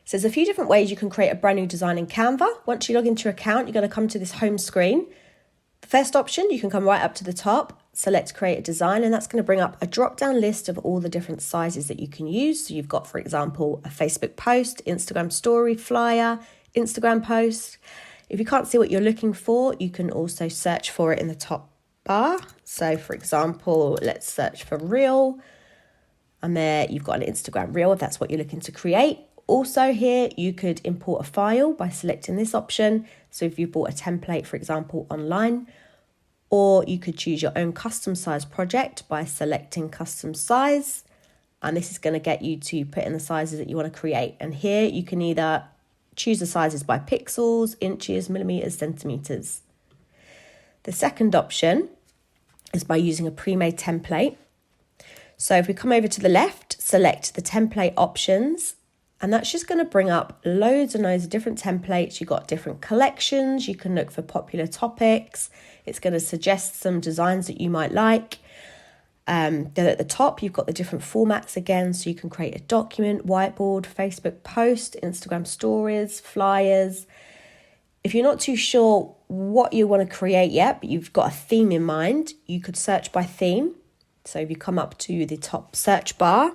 So there's a few different ways you can create a brand new design in Canva. Once you log into your account, you're going to come to this home screen. The first option, you can come right up to the top, select create a design, and that's going to bring up a drop-down list of all the different sizes that you can use. So you've got, for example, a Facebook post, Instagram story, flyer, Instagram post. If you can't see what you're looking for, you can also search for it in the top bar. So for example, let's search for reel, and there you've got an Instagram reel if that's what you're looking to create. Also here, you could import a file by selecting this option. So if you bought a template, for example, online, or you could choose your own custom size project by selecting custom size. And this is going to get you to put in the sizes that you want to create. And here you can either choose the sizes by pixels, inches, millimeters, centimeters. The second option is by using a pre-made template. So if we come over to the left, select the template options, and that's just going to bring up loads and loads of different templates. You've got different collections. You can look for popular topics. It's going to suggest some designs that you might like. Then at the top, you've got the different formats again. So you can create a document, whiteboard, Facebook post, Instagram stories, flyers. If you're not too sure what you want to create yet, but you've got a theme in mind, you could search by theme. So if you come up to the top search bar,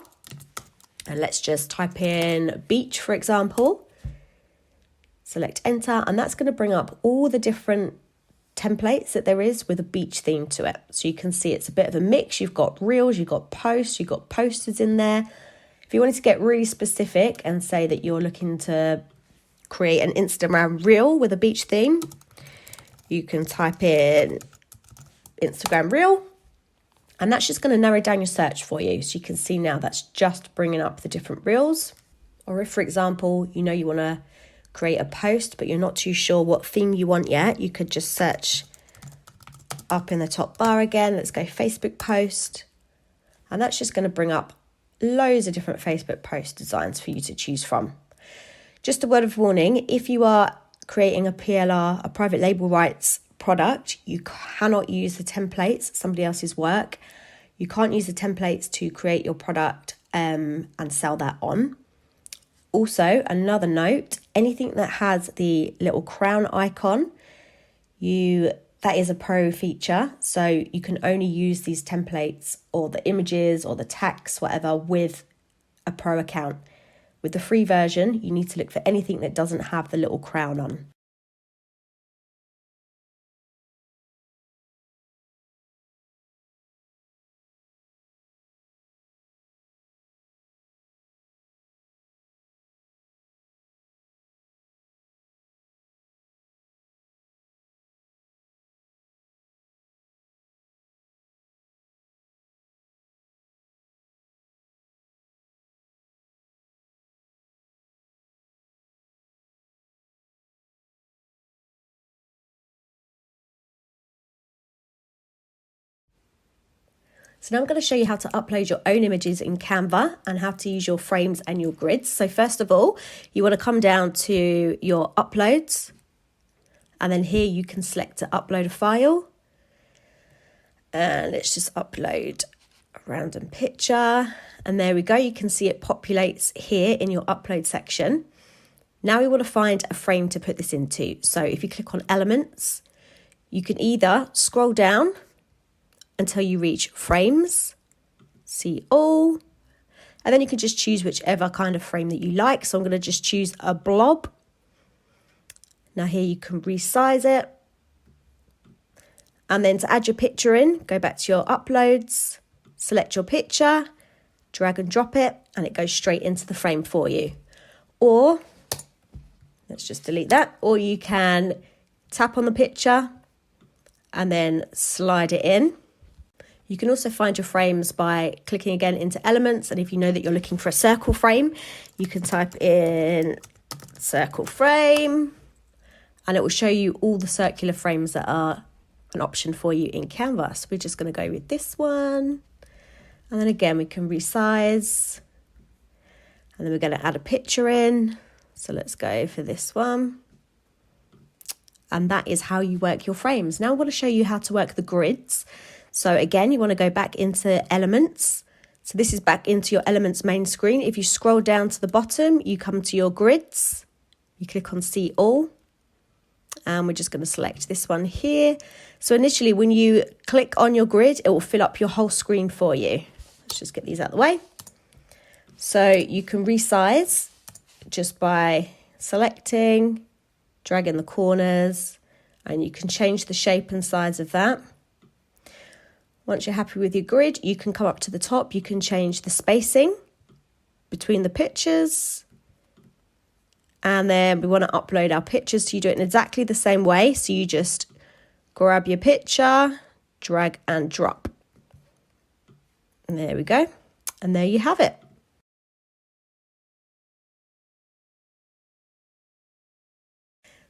and let's just type in beach, for example, select enter, and that's going to bring up all the different templates that there is with a beach theme to it. So you can see it's a bit of a mix. You've got reels, you've got posts, you've got posters in there. If you wanted to get really specific and say that you're looking to create an Instagram reel with a beach theme, you can type in Instagram reel. And that's just going to narrow down your search for you. So you can see now that's just bringing up the different reels. Or if, for example, you know you want to create a post, but you're not too sure what theme you want yet, you could just search up in the top bar again. Let's go Facebook post. And that's just going to bring up loads of different Facebook post designs for you to choose from. Just a word of warning, if you are creating a PLR, a private label rights product, you cannot use the templates, somebody else's work. You can't use the templates to create your product and sell that on. Also, another note, anything that has the little crown icon, that is a pro feature. So you can only use these templates or the images or the text, whatever, with a pro account. With the free version, you need to look for anything that doesn't have the little crown on. So now I'm going to show you how to upload your own images in Canva and how to use your frames and your grids. So first of all, you want to come down to your uploads, and then here you can select to upload a file. And let's just upload a random picture. And there we go. You can see it populates here in your upload section. Now we want to find a frame to put this into. So if you click on elements, you can either scroll down until you reach frames, see all, and then you can just choose whichever kind of frame that you like. So I'm going to just choose a blob. Now here you can resize it. And then to add your picture in, go back to your uploads, select your picture, drag and drop it, and it goes straight into the frame for you. Or, let's just delete that, or you can tap on the picture and then slide it in. You can also find your frames by clicking again into elements. And if you know that you're looking for a circle frame, you can type in circle frame, and it will show you all the circular frames that are an option for you in Canva. So we're just going to go with this one. And then again, we can resize. And then we're going to add a picture in. So let's go for this one. And that is how you work your frames. Now I want to show you how to work the grids. So again, you want to go back into elements, So this is back into your Elements main screen. If you scroll down to the bottom, you come to your grids, you click on See All, and we're just going to select this one here. So initially when you click on your grid, it will fill up your whole screen for you. Let's just get these out of the way. So you can resize just by selecting, dragging the corners, and you can change the shape and size of that. Once you're happy with your grid, you can come up to the top. You can change the spacing between the pictures. And then we want to upload our pictures. So you do it in exactly the same way. So you just grab your picture, drag and drop. And there we go. And there you have it.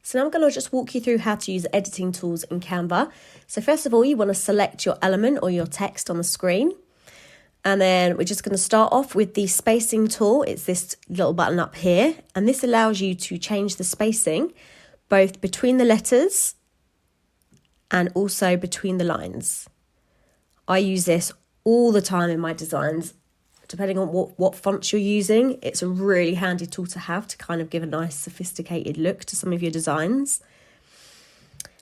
So now I'm going to just walk you through how to use editing tools in Canva. So first of all, you want to select your element or your text on the screen. And then we're just going to start off with the spacing tool. It's this little button up here. And this allows you to change the spacing both between the letters and also between the lines. I use this all the time in my designs. Depending on what fonts you're using, it's a really handy tool to have to kind of give a nice sophisticated look to some of your designs.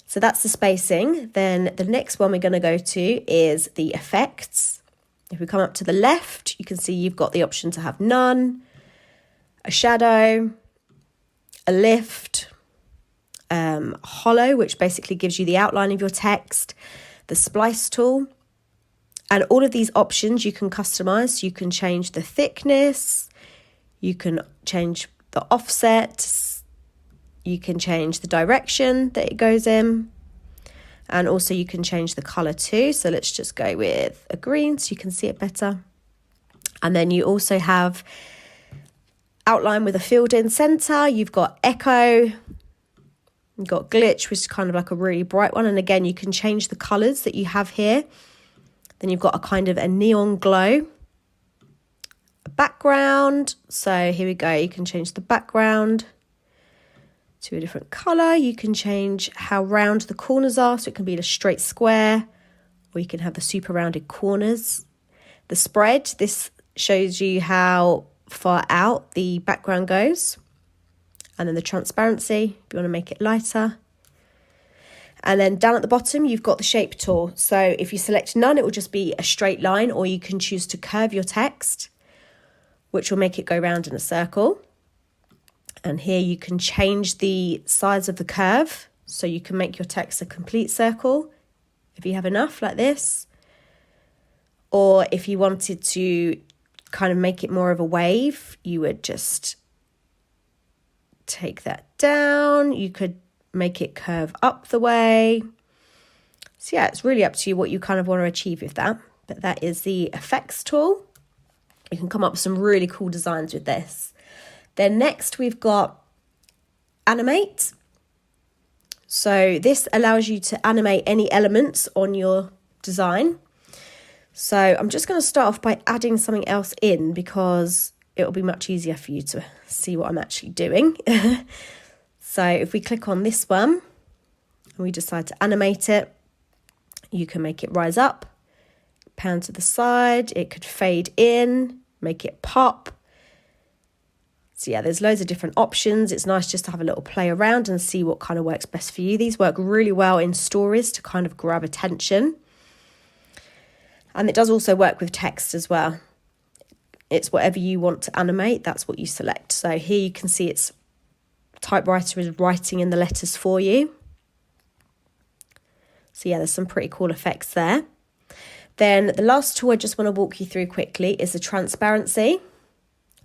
So that's the spacing. Then the next one we're going to go to is the effects. If we come up to the left, you can see you've got the option to have none, a shadow, a lift, hollow, which basically gives you the outline of your text, the splice tool. And all of these options you can customize. You can change the thickness, you can change the offset, you can change the direction that it goes in, and also you can change the color too. So let's just go with a green so you can see it better. And then you also have outline with a filled in center. You've got echo, you've got glitch, which is kind of like a really bright one. And again, you can change the colors that you have here. Then you've got a kind of a neon glow, a background. So here we go. You can change the background to a different color. You can change how round the corners are. So it can be a straight square, or you can have the super rounded corners. The spread, this shows you how far out the background goes. And then the transparency, if you want to make it lighter. And then down at the bottom, you've got the shape tool. So if you select none, it will just be a straight line, or you can choose to curve your text, which will make it go round in a circle. And here you can change the size of the curve. So you can make your text a complete circle if you have enough, like this. Or if you wanted to kind of make it more of a wave, you would just take that down. You could make it curve up the way. So yeah, it's really up to you what you kind of want to achieve with that. But that is the effects tool. You can come up with some really cool designs with this. Then next we've got animate. So this allows you to animate any elements on your design. So I'm just going to start off by adding something else in because it'll be much easier for you to see what I'm actually doing. So if we click on this one and we decide to animate it, you can make it rise up, pan to the side, it could fade in, make it pop. So yeah, there's loads of different options. It's nice just to have a little play around and see what kind of works best for you. These work really well in stories to kind of grab attention. And it does also work with text as well. It's whatever you want to animate, that's what you select. So here you can see it's typewriter is writing in the letters for you. So yeah, there's some pretty cool effects there. Then the last tool I just want to walk you through quickly is the transparency.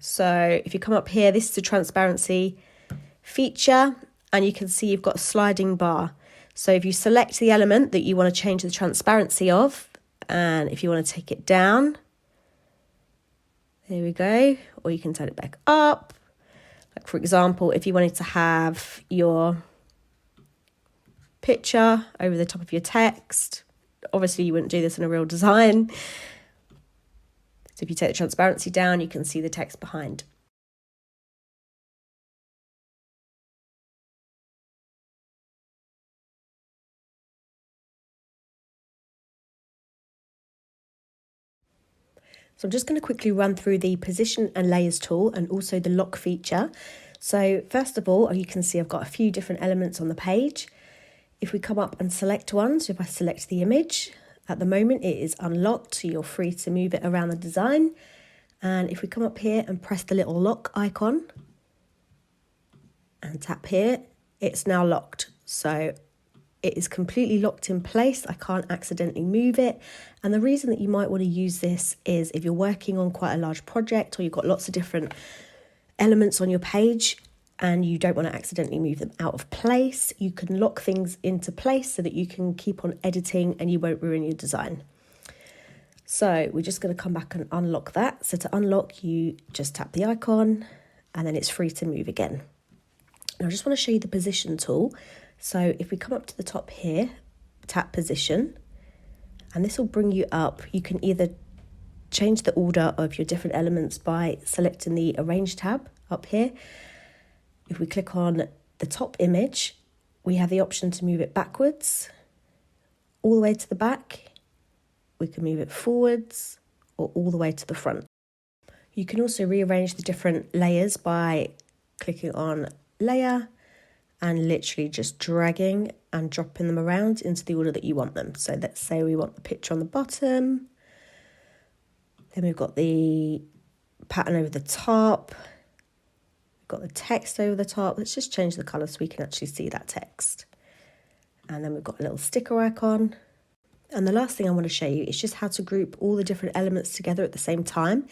So if you come up here, this is the transparency feature, and you can see you've got a sliding bar. So if you select the element that you want to change the transparency of, and if you want to take it down, there we go, or you can turn it back up. Like for example, if you wanted to have your picture over the top of your text, obviously you wouldn't do this in a real design. So if you take the transparency down, you can see the text behind. So I'm just going to quickly run through the position and layers tool and also the lock feature. So first of all, you can see I've got a few different elements on the page. If we come up and select one, so if I select the image, at the moment it is unlocked, so you're free to move it around the design. And if we come up here and press the little lock icon and tap here, it's now locked. So it is completely locked in place. I can't accidentally move it. And the reason that you might want to use this is if you're working on quite a large project or you've got lots of different elements on your page and you don't want to accidentally move them out of place, you can lock things into place so that you can keep on editing and you won't ruin your design. So we're just going to come back and unlock that. So to unlock, you just tap the icon and then it's free to move again. Now I just want to show you the position tool. So if we come up to the top here, tap position, and this will bring you up. You can either change the order of your different elements by selecting the Arrange tab up here. If we click on the top image, we have the option to move it backwards, all the way to the back. We can move it forwards or all the way to the front. You can also rearrange the different layers by clicking on Layer and literally just dragging and dropping them around into the order that you want them. So let's say we want the picture on the bottom. Then we've got the pattern over the top. We've got the text over the top. Let's just change the colour so we can actually see that text. And then we've got a little sticker icon. And the last thing I want to show you is just how to group all the different elements together at the same time.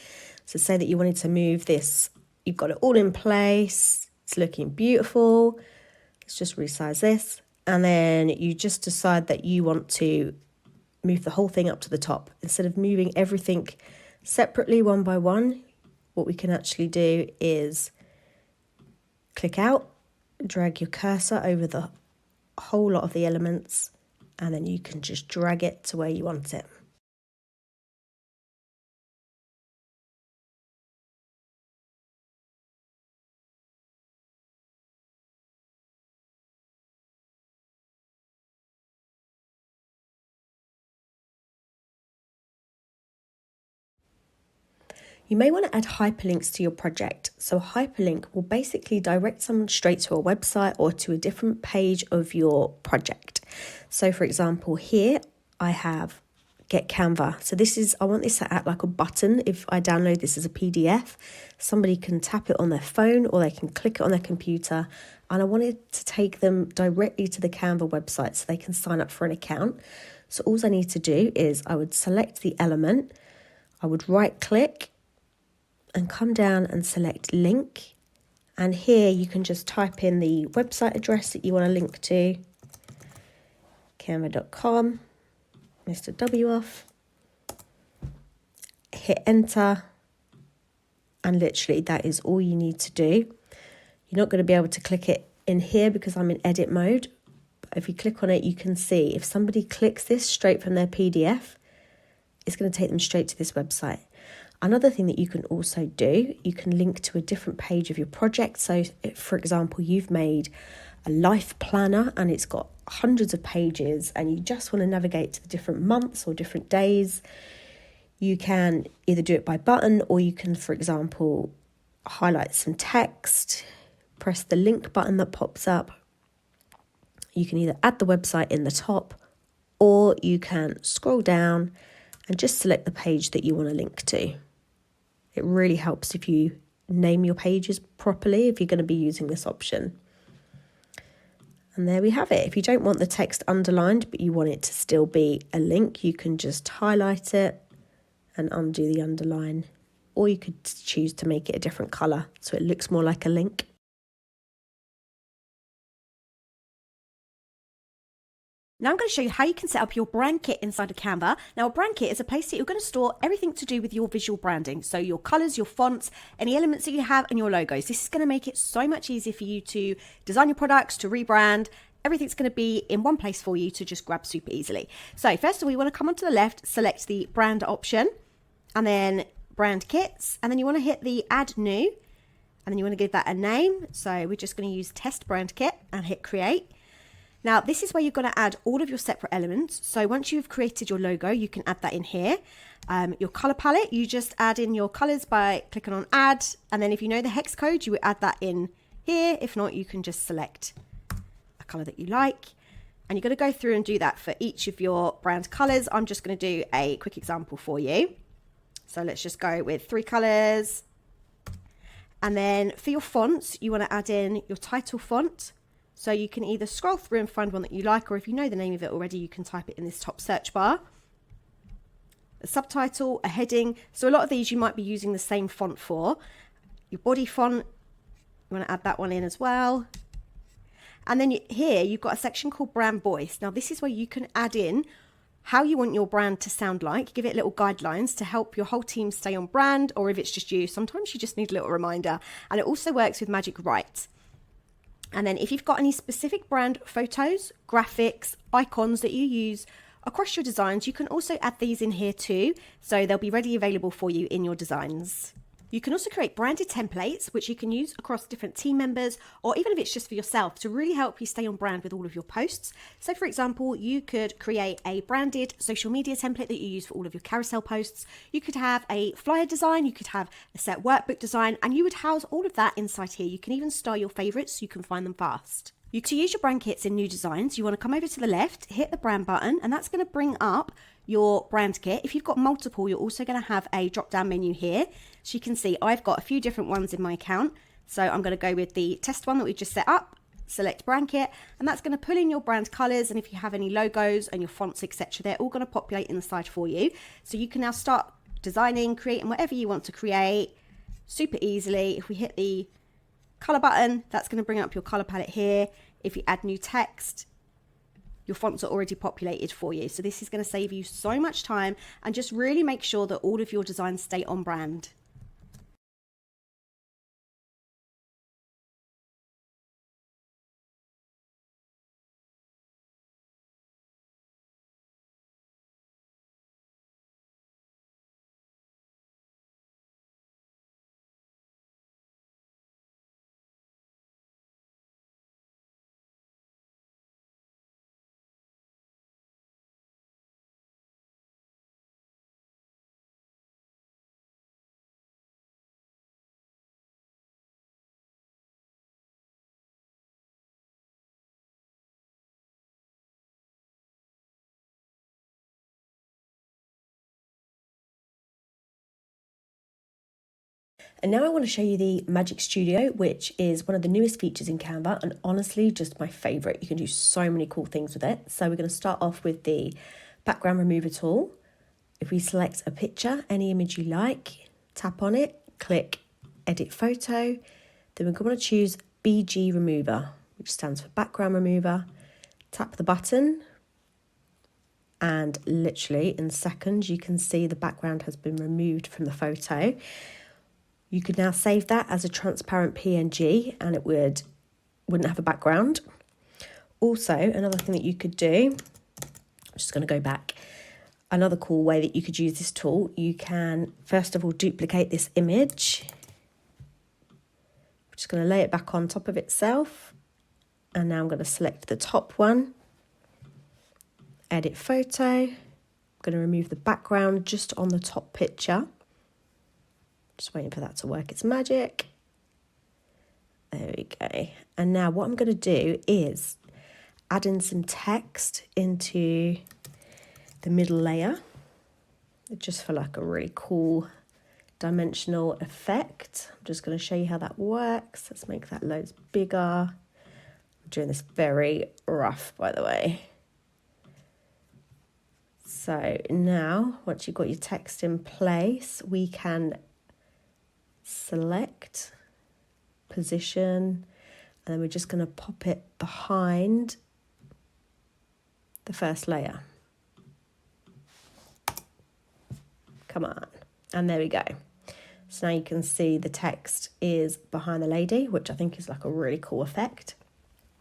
So say that you wanted to move this, you've got it all in place, it's looking beautiful. Let's just resize this. And then you just decide that you want to move the whole thing up to the top. Instead of moving everything separately one by one, what we can actually do is click out, drag your cursor over the whole lot of the elements, and then you can just drag it to where you want it. You may want to add hyperlinks to your project. So a hyperlink will basically direct someone straight to a website or to a different page of your project. So for example, here I have Get Canva. So I want this to act like a button. If I download this as a PDF, somebody can tap it on their phone or they can click it on their computer. And I wanted to take them directly to the Canva website so they can sign up for an account. So all I need to do is I would select the element, I would right click, and come down and select link, and here you can just type in the website address that you want to link to, canva.com, Mr. W off, hit enter, and literally that is all you need to do. You're not going to be able to click it in here because I'm in edit mode, but if you click on it you can see if somebody clicks this straight from their PDF, it's going to take them straight to this website. Another thing that you can also do, you can link to a different page of your project. So for example, you've made a life planner and it's got hundreds of pages and you just want to navigate to the different months or different days. You can either do it by button or you can, for example, highlight some text, press the link button that pops up. You can either add the website in the top or you can scroll down and just select the page that you want to link to. It really helps if you name your pages properly if you're going to be using this option. And there we have it. If you don't want the text underlined but you want it to still be a link, you can just highlight it and undo the underline, or you could choose to make it a different colour so it looks more like a link. Now I'm going to show you how you can set up your brand kit inside of Canva. Now a brand kit is a place that you're going to store everything to do with your visual branding. So your colours, your fonts, any elements that you have and your logos. This is going to make it so much easier for you to design your products, to rebrand. Everything's going to be in one place for you to just grab super easily. So first of all, you want to come onto the left, select the brand option and then brand kits. And then you want to hit the add new and then you want to give that a name. So we're just going to use test brand kit and hit create. Now, this is where you're going to add all of your separate elements. So once you've created your logo, you can add that in here. Your color palette, you just add in your colors by clicking on add. And then if you know the hex code, you would add that in here. If not, you can just select a color that you like. And you're going to go through and do that for each of your brand colors. I'm just going to do a quick example for you. So let's just go with 3 colors. And then for your fonts, you want to add in your title font. So you can either scroll through and find one that you like, or if you know the name of it already, you can type it in this top search bar. A subtitle, a heading. So a lot of these you might be using the same font for. Your body font, you want to add that one in as well. And then here you've got a section called brand voice. Now this is where you can add in how you want your brand to sound like, give it little guidelines to help your whole team stay on brand, or if it's just you, sometimes you just need a little reminder. And it also works with Magic Write. And then if you've got any specific brand photos, graphics, icons that you use across your designs, you can also add these in here too. So they'll be ready available for you in your designs. You can also create branded templates, which you can use across different team members, or even if it's just for yourself, to really help you stay on brand with all of your posts. So for example, you could create a branded social media template that you use for all of your carousel posts. You could have a flyer design, you could have a set workbook design, and you would house all of that inside here. You can even store your favorites so you can find them fast. To use your brand kits in new designs, you want to come over to the left, hit the brand button, and that's going to bring up your brand kit. If you've got multiple, you're also going to have a drop down menu here. So you can see I've got a few different ones in my account. So I'm going to go with the test one that we just set up, select brand kit, and that's going to pull in your brand colors. And if you have any logos and your fonts, etc., they're all going to populate inside for you. So you can now start designing, creating whatever you want to create super easily. If we hit the color button, that's going to bring up your color palette here. If you add new text, your fonts are already populated for you. So this is going to save you so much time and just really make sure that all of your designs stay on brand. And now I want to show you the Magic Studio, which is one of the newest features in Canva, and honestly just my favorite. You can do so many cool things with it. So we're going to start off with the background remover tool. If we select a picture, any image you like, tap on it, click edit photo, then we're going to choose BG remover, which stands for background remover. Tap the button, and literally in seconds you can see the background has been removed from the photo. You could now save that as a transparent PNG and it wouldn't have a background. Also, another thing that you could do, I'm just going to go back, another cool way that you could use this tool, you can first of all duplicate this image. I'm just going to lay it back on top of itself, and now I'm going to select the top one, edit photo, I'm going to remove the background just on the top picture. Just waiting for that to work its magic. There we go. And now what I'm going to do is add in some text into the middle layer, just for like a really cool dimensional effect. I'm just going to show you how that works. Let's make that loads bigger. I'm doing this very rough, by the way. So now, once you've got your text in place, we can select, position, and then we're just going to pop it behind the first layer. Come on. And there we go. So now you can see the text is behind the lady, which I think is like a really cool effect.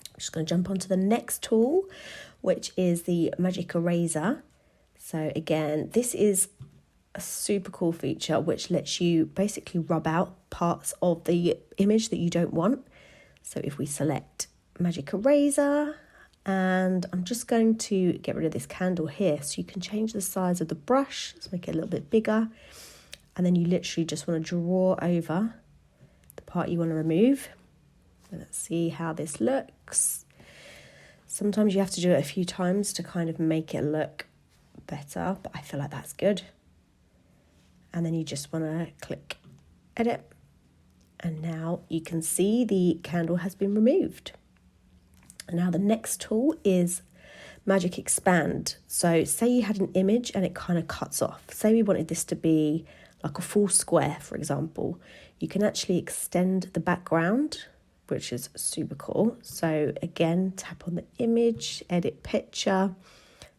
I'm just going to jump onto the next tool, which is the Magic Eraser. So again, this is a super cool feature which lets you basically rub out parts of the image that you don't want. So if we select Magic Eraser And I'm just going to get rid of this candle here. So you can change the size of the brush. Let's make it a little bit bigger. And then you literally just want to draw over the part you want to remove. Let's see how this looks. Sometimes you have to do it a few times to kind of make it look better, but I feel like that's good. And then you just want to click edit. And now you can see the candle has been removed. And now the next tool is Magic Expand. So say you had an image and it kind of cuts off. Say we wanted this to be like a full square, for example. You can actually extend the background, which is super cool. So again, tap on the image, edit picture.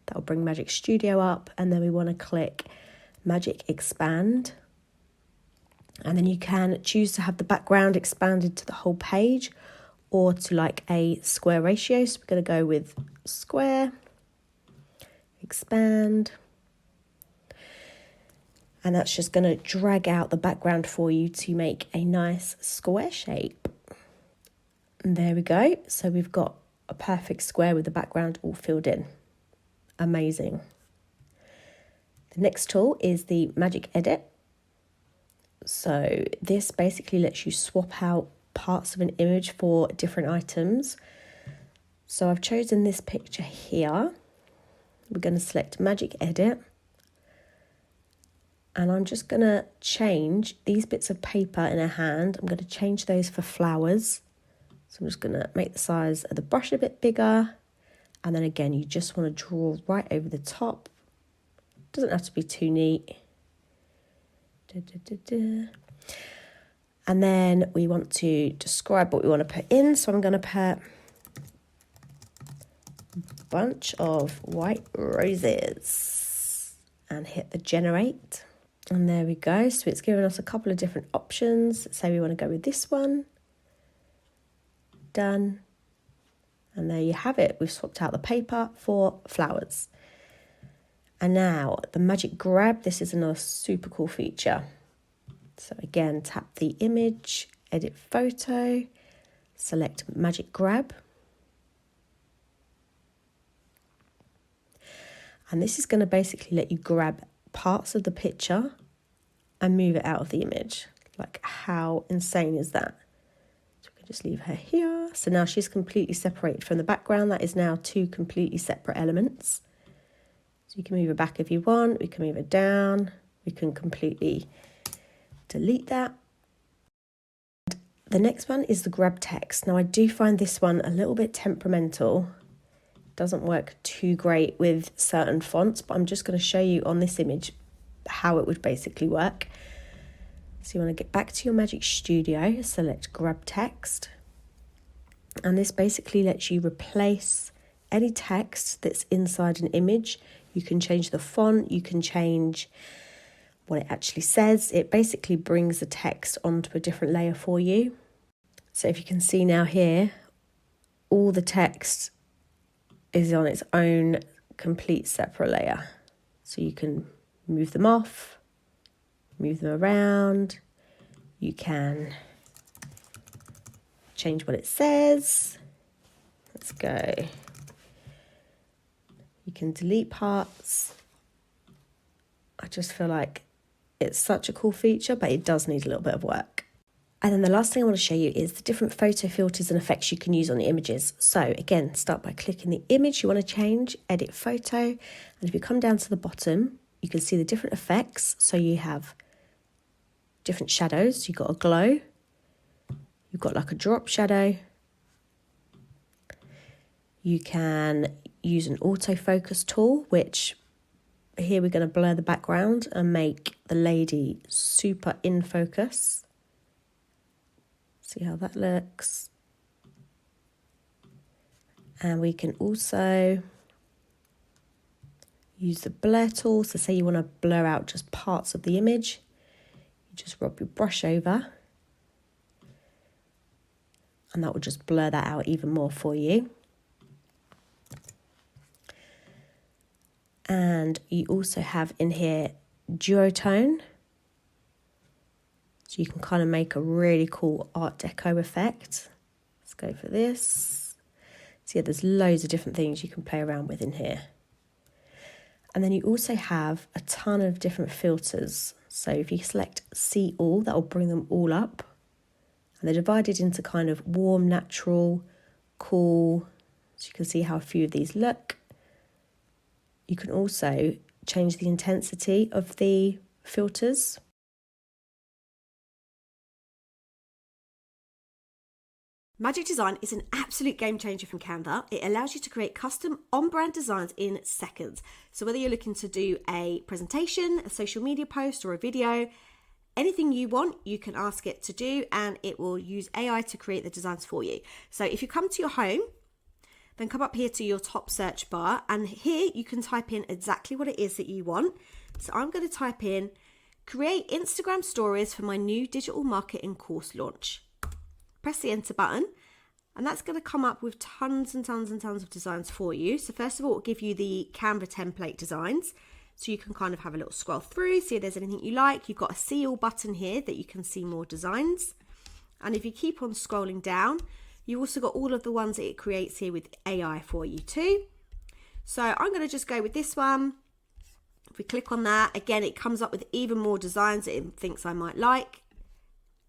That will bring Magic Studio up. And then we want to click Magic Expand. And then you can choose to have the background expanded to the whole page or to like a square ratio. So we're going to go with square, expand. And that's just going to drag out the background for you to make a nice square shape. And there we go. So we've got a perfect square with the background all filled in. Amazing. The next tool is the Magic Edit. So this basically lets you swap out parts of an image for different items. So I've chosen this picture here. We're going to select Magic Edit. And I'm just going to change these bits of paper in a hand. I'm going to change those for flowers. So I'm just going to make the size of the brush a bit bigger. And then again, you just want to draw right over the top. Doesn't have to be too neat. And then we want to describe what we want to put in. So I'm going to put a bunch of white roses and hit the generate. And there we go. So it's given us a couple of different options. Say we want to go with this one. Done. And there you have it. We've swapped out the paper for flowers. And now the Magic Grab. This is another super cool feature. So again, tap the image, edit photo, select Magic Grab. And this is going to basically let you grab parts of the picture and move it out of the image. Like, how insane is that? So we can just leave her here. So now she's completely separated from the background. That is now two completely separate elements. So you can move her back if you want. We can move her down. We can completely delete that. The next one is the grab text. Now I do find this one a little bit temperamental. Doesn't work too great with certain fonts, but I'm just going to show you on this image how it would basically work. So you want to get back to your Magic Studio, select grab text. And this basically lets you replace any text that's inside an image. You can change the font, you can change what it actually says. It basically brings the text onto a different layer for you. So if you can see now here, all the text is on its own complete separate layer. So you can move them off, move them around. You can change what it says. Let's go. You can delete parts. I just feel like it's such a cool feature, but it does need a little bit of work. And then the last thing I want to show you is the different photo filters and effects you can use on the images. So again, start by clicking the image you want to change, edit photo. And if you come down to the bottom, you can see the different effects. So you have different shadows. You've got a glow. You've got like a drop shadow. You can use an autofocus tool, which here we're going to blur the background and make the lady super in focus. See how that looks. And we can also use the blur tool. So say you want to blur out just parts of the image. You just rub your brush over. And that will just blur that out even more for you. And you also have in here duotone. So you can kind of make a really cool Art Deco effect. Let's go for this. So yeah, there's loads of different things you can play around with in here. And then you also have a ton of different filters. So if you select See All, that will bring them all up. And they're divided into kind of warm, natural, cool. So you can see how a few of these look. You can also change the intensity of the filters. Magic Design is an absolute game changer from Canva. It allows you to create custom on-brand designs in seconds. So whether you're looking to do a presentation, a social media post, or a video, anything you want, you can ask it to do, and it will use AI to create the designs for you. So if you come to your home, then come up here to your top search bar, and here you can type in exactly what it is that you want. So I'm going to type in, create Instagram stories for my new digital marketing course launch. Press the enter button, and that's going to come up with tons and tons and tons of designs for you. So first of all, it'll give you the Canva template designs. So you can kind of have a little scroll through, see if there's anything you like. You've got a see all button here that you can see more designs. And if you keep on scrolling down, you've also got all of the ones that it creates here with AI for you too. So I'm going to just go with this one. If we click on that, again, it comes up with even more designs that it thinks I might like.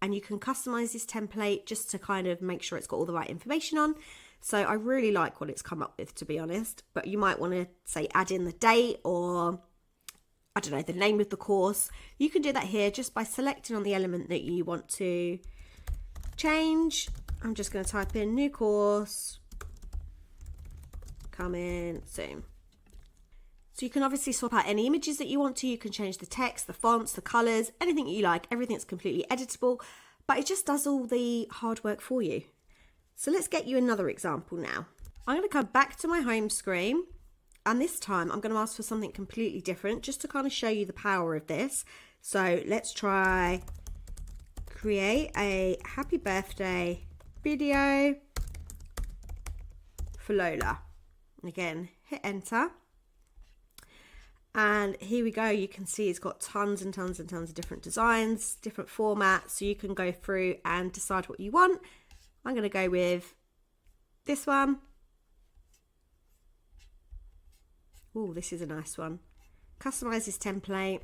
And you can customize this template just to kind of make sure it's got all the right information on. So I really like what it's come up with, to be honest. But you might want to say add in the date, or I don't know, the name of the course. You can do that here just by selecting on the element that you want to change. I'm just going to type in new course, coming soon. So you can obviously swap out any images that you want to. You can change the text, the fonts, the colors, anything you like. Everything's completely editable, but it just does all the hard work for you. So let's get you another example now. I'm going to come back to my home screen, and this time I'm going to ask for something completely different just to kind of show you the power of this. So let's try create a happy birthday video for Lola. Again, hit enter. And here we go. You can see it's got tons and tons and tons of different designs, different formats. So you can go through and decide what you want. I'm going to go with this one. Oh, this is a nice one. Customize this template.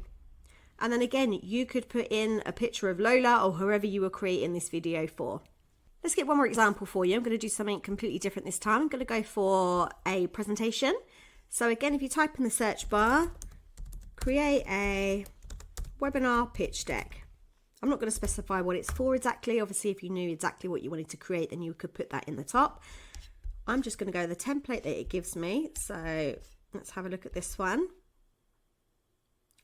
And then again, you could put in a picture of Lola or whoever you were creating this video for. Let's get one more example for you. I'm going to do something completely different this time. I'm going to go for a presentation. So again, if you type in the search bar, create a webinar pitch deck. I'm not going to specify what it's for exactly. Obviously, if you knew exactly what you wanted to create, then you could put that in the top. I'm just going to go with the template that it gives me. So let's have a look at this one.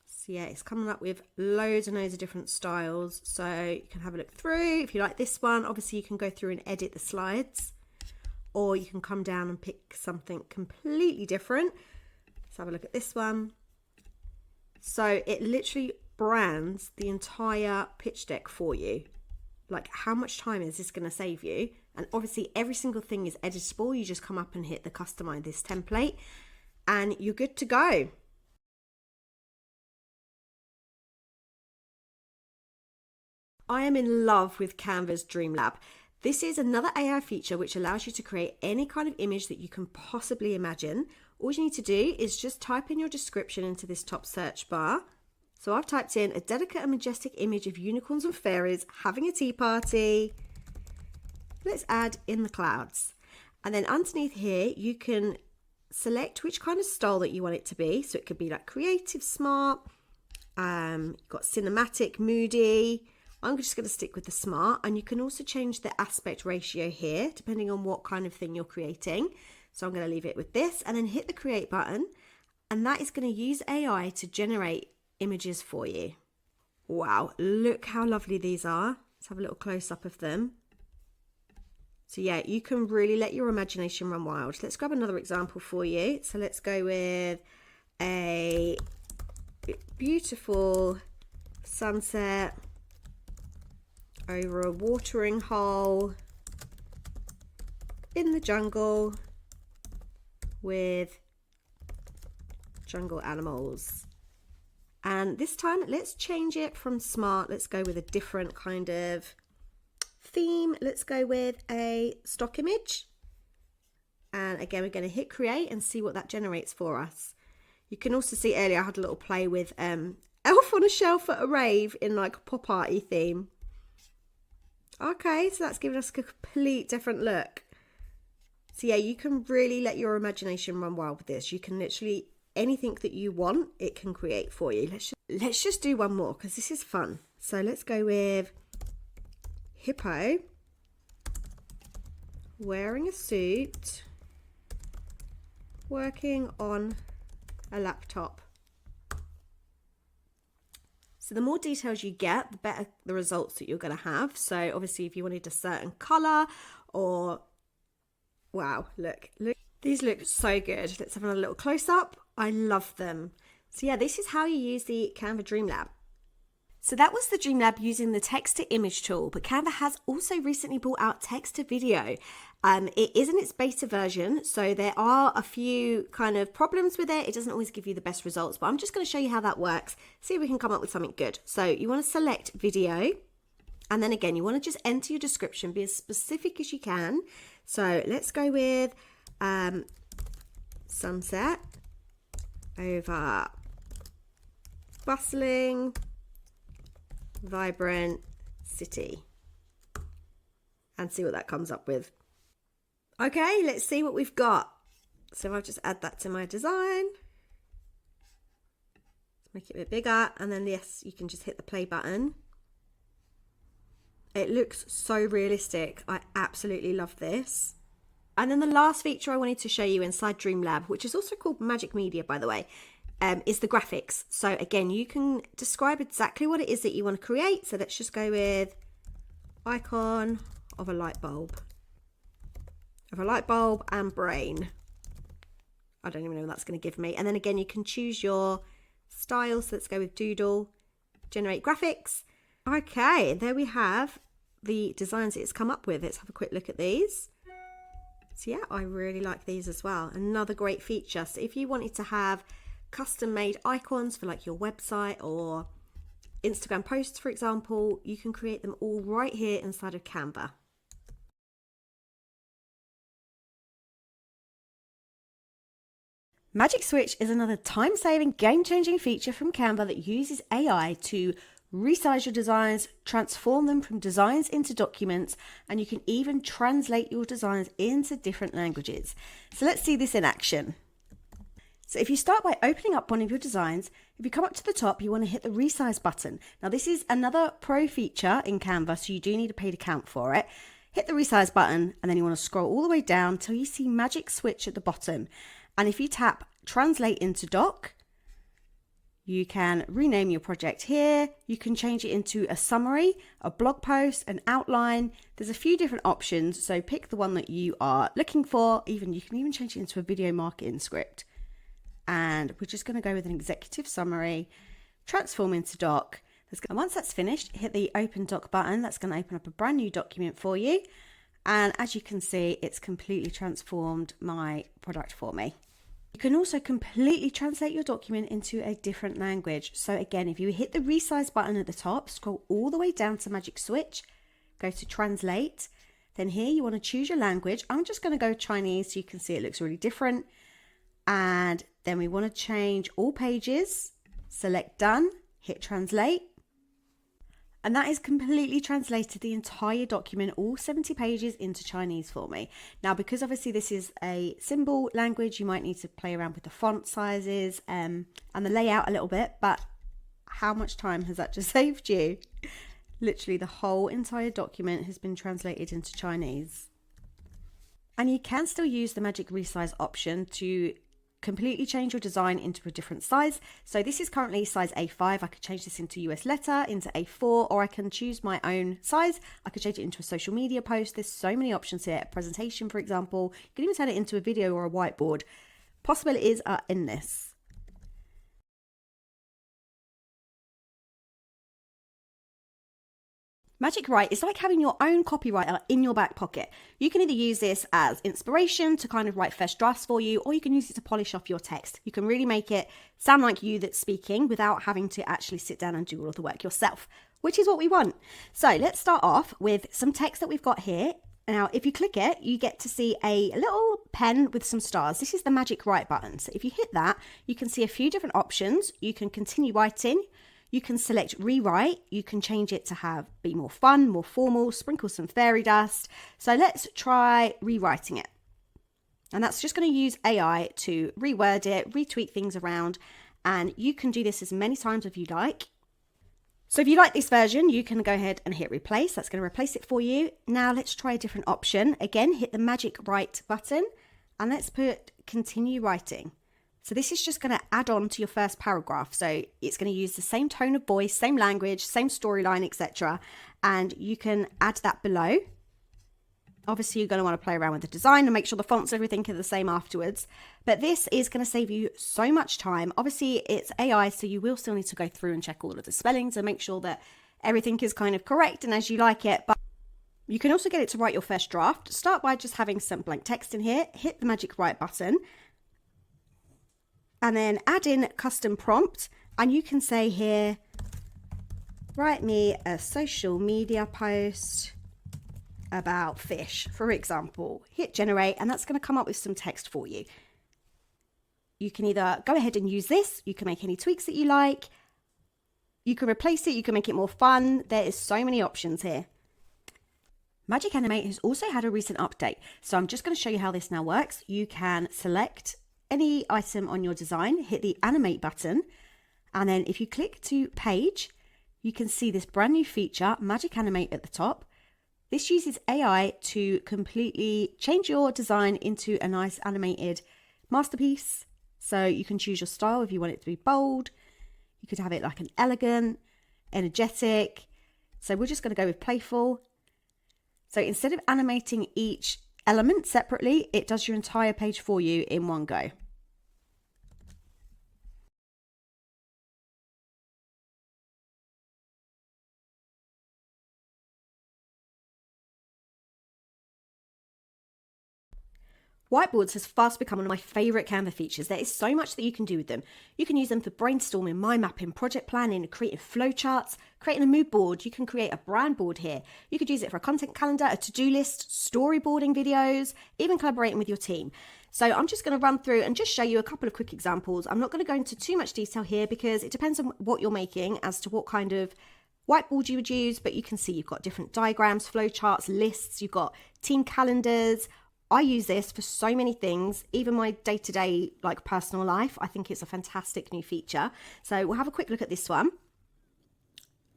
So yeah, it's coming up with loads and loads of different styles. So you can have a look through. If you like this one, obviously you can go through and edit the slides, or you can come down and pick something completely different. Let's have a look at this one. So it literally brands the entire pitch deck for you. Like, how much time is this going to save you? And obviously every single thing is editable. You just come up and hit the customize this template and you're good to go. I am in love with Canva's Dream Lab. This is another AI feature which allows you to create any kind of image that you can possibly imagine. All you need to do is just type in your description into this top search bar. So I've typed in a delicate and majestic image of unicorns and fairies having a tea party. Let's add in the clouds. And then underneath here, you can select which kind of style that you want it to be. So it could be like creative, smart, got cinematic, moody. I'm just going to stick with the smart, and you can also change the aspect ratio here depending on what kind of thing you're creating. So I'm going to leave it with this and then hit the create button, and that is going to use AI to generate images for you. Wow, look how lovely these are. Let's have a little close up of them. So yeah, you can really let your imagination run wild. Let's grab another example for you. So let's go with a beautiful sunset over a watering hole in the jungle with jungle animals. And this time, let's change it from smart. Let's go with a different kind of theme. Let's go with a stock image. And again, we're going to hit create and see what that generates for us. You can also see earlier I had a little play with elf on a shelf at a rave in like a pop arty theme. Okay, so that's giving us a complete different look. So yeah, you can really let your imagination run wild with this. You can literally, anything that you want, it can create for you. Let's just do one more because this is fun. So let's go with hippo wearing a suit, working on a laptop. So the more details you get, the better the results that you're going to have. So obviously if you wanted a certain color or, wow, look, these look so good. Let's have a little close up. I love them. So yeah, this is how you use the Canva Dream Lab. So that was the Dream Lab using the text to image tool, but Canva has also recently brought out text to video. It is in its beta version, so there are a few kind of problems with it. It doesn't always give you the best results, but I'm just going to show you how that works. See if we can come up with something good. So you want to select video, and then again, you want to just enter your description, be as specific as you can. So let's go with sunset over bustling, vibrant city, and see what that comes up with. Okay, let's see what we've got. So I'll just add that to my design. Make it a bit bigger, and then yes, you can just hit the play button. It looks so realistic. I absolutely love this. And then the last feature I wanted to show you inside Dream Lab, which is also called Magic Media, by the way, is the graphics. So again, you can describe exactly what it is that you want to create. So let's just go with icon of a light bulb. Of a light bulb and brain. I don't even know what that's going to give me. And then again, you can choose your style. So let's go with doodle, generate graphics. Okay, there we have the designs it's come up with. Let's have a quick look at these. So yeah, I really like these as well. Another great feature. So if you wanted to have custom made icons for like your website or Instagram posts, for example, you can create them all right here inside of Canva. Magic Switch is another time-saving, game-changing feature from Canva that uses AI to resize your designs, transform them from designs into documents, and you can even translate your designs into different languages. So let's see this in action. So if you start by opening up one of your designs, if you come up to the top, you want to hit the resize button. Now this is another pro feature in Canva, so you do need a paid account for it. Hit the resize button, and then you want to scroll all the way down until you see Magic Switch at the bottom. And if you tap translate into doc, you can rename your project here. You can change it into a summary, a blog post, an outline. There's a few different options, so pick the one that you are looking for. You can even change it into a video marketing script. And we're just going to go with an executive summary, transform into doc. And once that's finished, hit the open doc button. That's going to open up a brand new document for you. And as you can see, it's completely transformed my product for me. You can also completely translate your document into a different language. So again, if you hit the resize button at the top, scroll all the way down to Magic Switch, go to translate. Then here you want to choose your language. I'm just going to go Chinese so you can see it looks really different. And then we want to change all pages, select done, hit translate. And that is completely translated the entire document, all 70 pages, into Chinese for me. Now, because obviously this is a symbol language, you might need to play around with the font sizes and the layout a little bit, but how much time has that just saved you? Literally the whole entire document has been translated into Chinese. And you can still use the Magic Resize option to completely change your design into a different size. So this is currently size A5. I could change this into US letter, into A4, or I can choose my own size. I could change it into a social media post. There's so many options here. A presentation, for example. You can even turn it into a video or a whiteboard. Possibilities are endless. Magic Write is like having your own copywriter in your back pocket. You can either use this as inspiration to kind of write first drafts for you, or you can use it to polish off your text. You can really make it sound like you that's speaking without having to actually sit down and do all of the work yourself, which is what we want. So let's start off with some text that we've got here. Now, if you click it, you get to see a little pen with some stars. This is the magic write button. So if you hit that, you can see a few different options. You can continue writing. You can select rewrite. You can change it to be more fun, more formal, sprinkle some fairy dust. So let's try rewriting it. And that's just going to use AI to reword it, retweak things around. And you can do this as many times as you like. So if you like this version, you can go ahead and hit replace. That's going to replace it for you. Now let's try a different option. Again, hit the magic write button and let's put continue writing. So this is just going to add on to your first paragraph. So it's going to use the same tone of voice, same language, same storyline, etc. And you can add that below. Obviously, you're going to want to play around with the design and make sure the fonts, everything are the same afterwards. But this is going to save you so much time. Obviously, it's AI, so you will still need to go through and check all of the spellings and make sure that everything is kind of correct and as you like it. But you can also get it to write your first draft. Start by just having some blank text in here. Hit the magic write button. And then add in custom prompt. And you can say here, write me a social media post about fish, for example. Hit generate and that's going to come up with some text for you. You can either go ahead and use this, you can make any tweaks that you like, you can replace it, you can make it more fun. There is so many options here. Magic Animate has also had a recent update, so I'm just going to show you how this now works. You can select any item on your design, hit the animate button, and then if you click to page, you can see this brand new feature, Magic Animate, at the top. This uses AI to completely change your design into a nice animated masterpiece. So you can choose your style if you want it to be bold. You could have it like an elegant, energetic. So we're just going to go with playful. So instead of animating each element separately, it does your entire page for you in one go. Whiteboards has fast become one of my favourite Canva features. There is so much that you can do with them. You can use them for brainstorming, mind mapping, project planning, creating flowcharts, creating a mood board. You can create a brand board here. You could use it for a content calendar, a to-do list, storyboarding videos, even collaborating with your team. So I'm just going to run through and just show you a couple of quick examples. I'm not going to go into too much detail here because it depends on what you're making as to what kind of whiteboard you would use, but you can see you've got different diagrams, flowcharts, lists, you've got team calendars. I use this for so many things, even my day-to-day like personal life. I think it's a fantastic new feature. So we'll have a quick look at this one.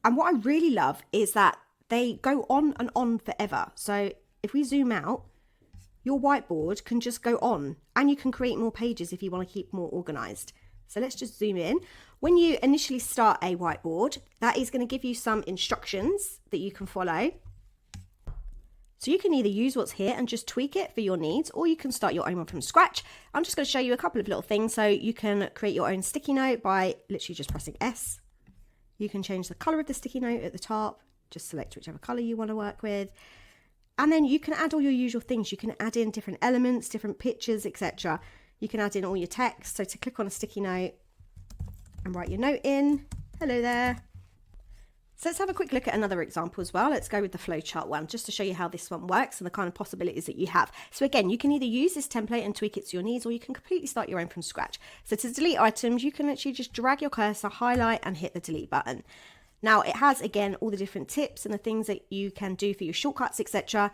And what I really love is that they go on and on forever. So if we zoom out, your whiteboard can just go on and you can create more pages if you want to keep more organized. So let's just zoom in. When you initially start a whiteboard, that is going to give you some instructions that you can follow. So you can either use what's here and just tweak it for your needs, or you can start your own one from scratch. I'm just going to show you a couple of little things. So you can create your own sticky note by literally just pressing S. You can change the color of the sticky note at the top. Just select whichever color you want to work with. And then you can add all your usual things. You can add in different elements, different pictures, etc. You can add in all your text. So to click on a sticky note and write your note in. Hello there. So let's have a quick look at another example as well. Let's go with the flowchart one, just to show you how this one works and the kind of possibilities that you have. So again, you can either use this template and tweak it to your needs, or you can completely start your own from scratch. So to delete items, you can literally just drag your cursor, highlight, and hit the delete button. Now it has, again, all the different tips and the things that you can do for your shortcuts, etc.,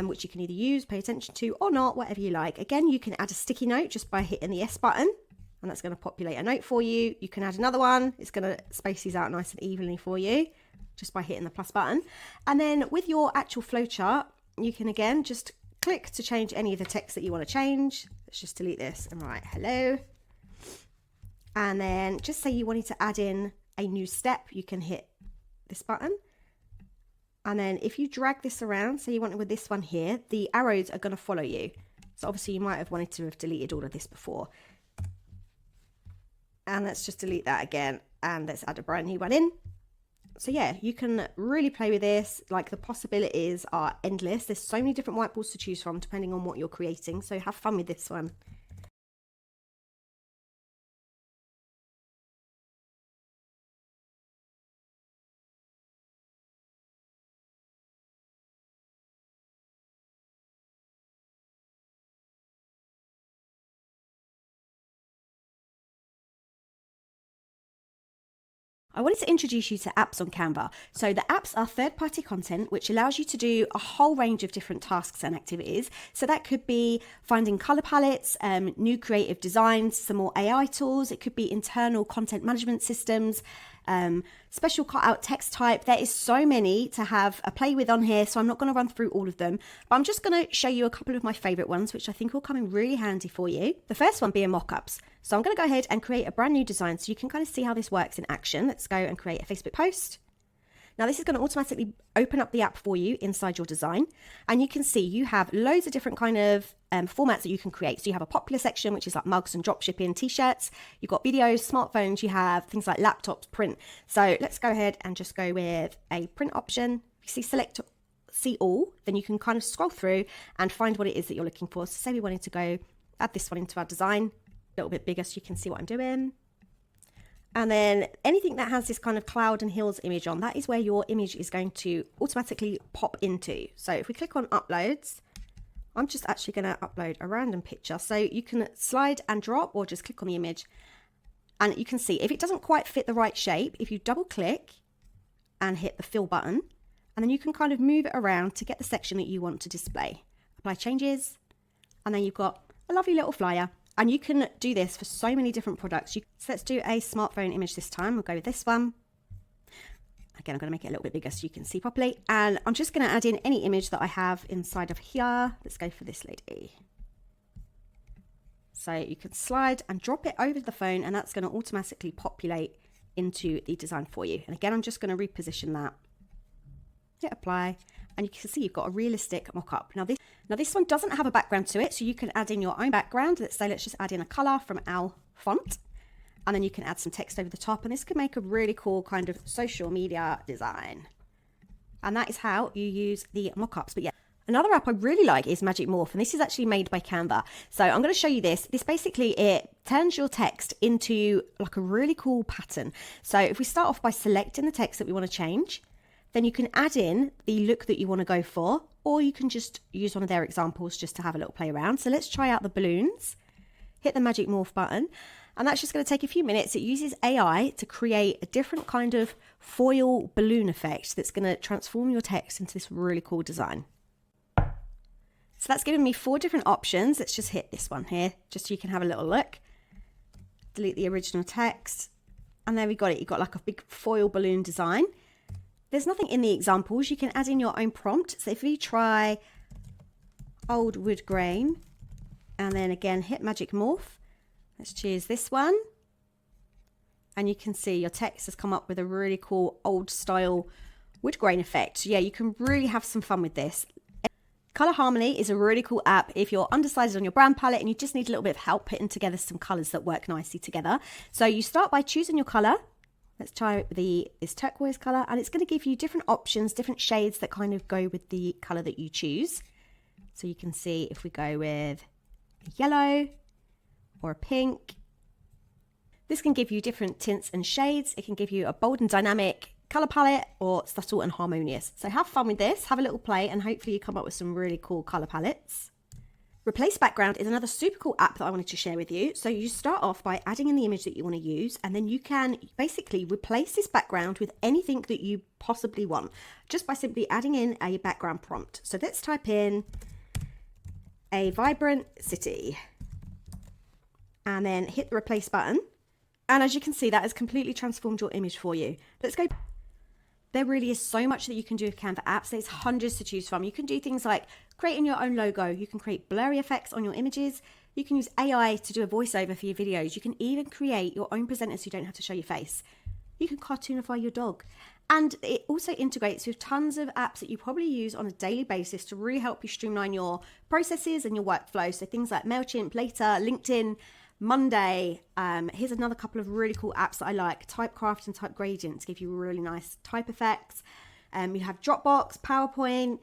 which you can either use, pay attention to, or not, whatever you like. Again, you can add a sticky note just by hitting the S button, and that's going to populate a note for you. You can add another one. It's going to space these out nice and evenly for you just by hitting the plus button. And then with your actual flowchart, you can again just click to change any of the text that you want to change. Let's just delete this and write hello. And then just say you wanted to add in a new step, you can hit this button. And then if you drag this around, so you want it with this one here, the arrows are going to follow you. So obviously you might have wanted to have deleted all of this before. And let's just delete that again. And let's add a brand new one in. So yeah, you can really play with this. Like, the possibilities are endless. There's so many different whiteboards to choose from depending on what you're creating. So have fun with this one. I wanted to introduce you to apps on Canva. So the apps are third-party content, which allows you to do a whole range of different tasks and activities. So that could be finding color palettes, new creative designs, some more AI tools. It could be internal content management systems, special cutout text type. There is so many to have a play with on here, so I'm not going to run through all of them, but I'm just going to show you a couple of my favorite ones, which I think will come in really handy for you. The first one being mockups. So I'm going to go ahead and create a brand new design so you can kind of see how this works in action. Let's go and create a Facebook post. Now this is going to automatically open up the app for you inside your design, and you can see you have loads of different kind of formats that you can create. So you have a popular section, which is like mugs and dropshipping t-shirts. You've got videos, smartphones, you have things like laptops, print. So let's go ahead and just go with a print option. If you see select see all, then you can kind of scroll through and find what it is that you're looking for. So say we wanted to go add this one into our design, a little bit bigger so you can see what I'm doing. And then anything that has this kind of cloud and hills image on, that is where your image is going to automatically pop into. So if we click on uploads, I'm just actually going to upload a random picture. So you can slide and drop or just click on the image. And you can see if it doesn't quite fit the right shape, if you double click and hit the fill button, and then you can kind of move it around to get the section that you want to display. Apply changes, and then you've got a lovely little flyer. And you can do this for so many different products. So let's do a smartphone image this time. We'll go with this one. Again, I'm going to make it a little bit bigger so you can see properly. And I'm just going to add in any image that I have inside of here. Let's go for this lady. So you can slide and drop it over the phone, and that's going to automatically populate into the design for you. And again, I'm just going to reposition that. Hit apply. And you can see you've got a realistic mock-up. Now this one doesn't have a background to it, so you can add in your own background. Let's just add in a color from our font, and then you can add some text over the top, and this can make a really cool kind of social media design. And that is how you use the mock-ups. But yeah, another app I really like is Magic Morph, and this is actually made by Canva. So I'm going to show you this. This basically, it turns your text into like a really cool pattern. So if we start off by selecting the text that we want to change, then you can add in the look that you want to go for, or you can just use one of their examples just to have a little play around. So let's try out the balloons, hit the Magic Morph button, and that's just going to take a few minutes. It uses AI to create a different kind of foil balloon effect that's going to transform your text into this really cool design. So that's given me 4 different options. Let's just hit this one here, just so you can have a little look. Delete the original text, and there we got it. You've got like a big foil balloon design. There's nothing in the examples. You can add in your own prompt. So if we try old wood grain, and then again hit Magic Morph, let's choose this one, and you can see your text has come up with a really cool old style wood grain effect. So yeah, you can really have some fun with this. Color Harmony is a really cool app if you're undecided on your brand palette and you just need a little bit of help putting together some colors that work nicely together. So you start by choosing your color. Let's try this turquoise color, and it's going to give you different options, different shades that kind of go with the color that you choose. So you can see if we go with a yellow or a pink, this can give you different tints and shades. It can give you a bold and dynamic color palette or subtle and harmonious. So have fun with this, have a little play, and hopefully you come up with some really cool color palettes. Replace Background is another super cool app that I wanted to share with you. So you start off by adding in the image that you want to use, and then you can basically replace this background with anything that you possibly want, just by simply adding in a background prompt. So let's type in a vibrant city, and then hit the replace button. And as you can see, that has completely transformed your image for you. Let's go. There really is so much that you can do with Canva apps. There's hundreds to choose from. You can do things like creating your own logo. You can create blurry effects on your images. You can use AI to do a voiceover for your videos. You can even create your own presenters so you don't have to show your face. You can cartoonify your dog. And it also integrates with tons of apps that you probably use on a daily basis to really help you streamline your processes and your workflow. So things like MailChimp, Later, LinkedIn, Monday. Here's another couple of really cool apps that I like. Typecraft and Type Gradient to give you really nice type effects. You have Dropbox, PowerPoint.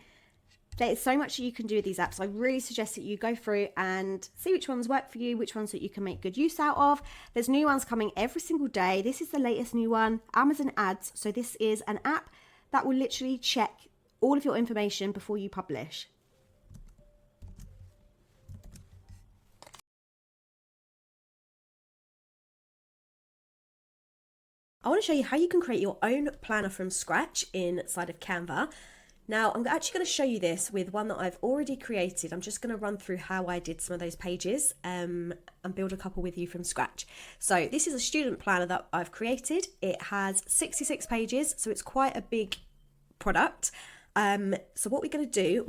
There is so much that you can do with these apps. I really suggest that you go through and see which ones work for you, which ones that you can make good use out of. There's new ones coming every single day. This is the latest new one, Amazon Ads. So this is an app that will literally check all of your information before you publish. I want to show you how you can create your own planner from scratch inside of Canva. Now, I'm actually going to show you this with one that I've already created. I'm just going to run through how I did some of those pages and build a couple with you from scratch. So this is a student planner that I've created. It has 66 pages, so it's quite a big product. So what we're going to do,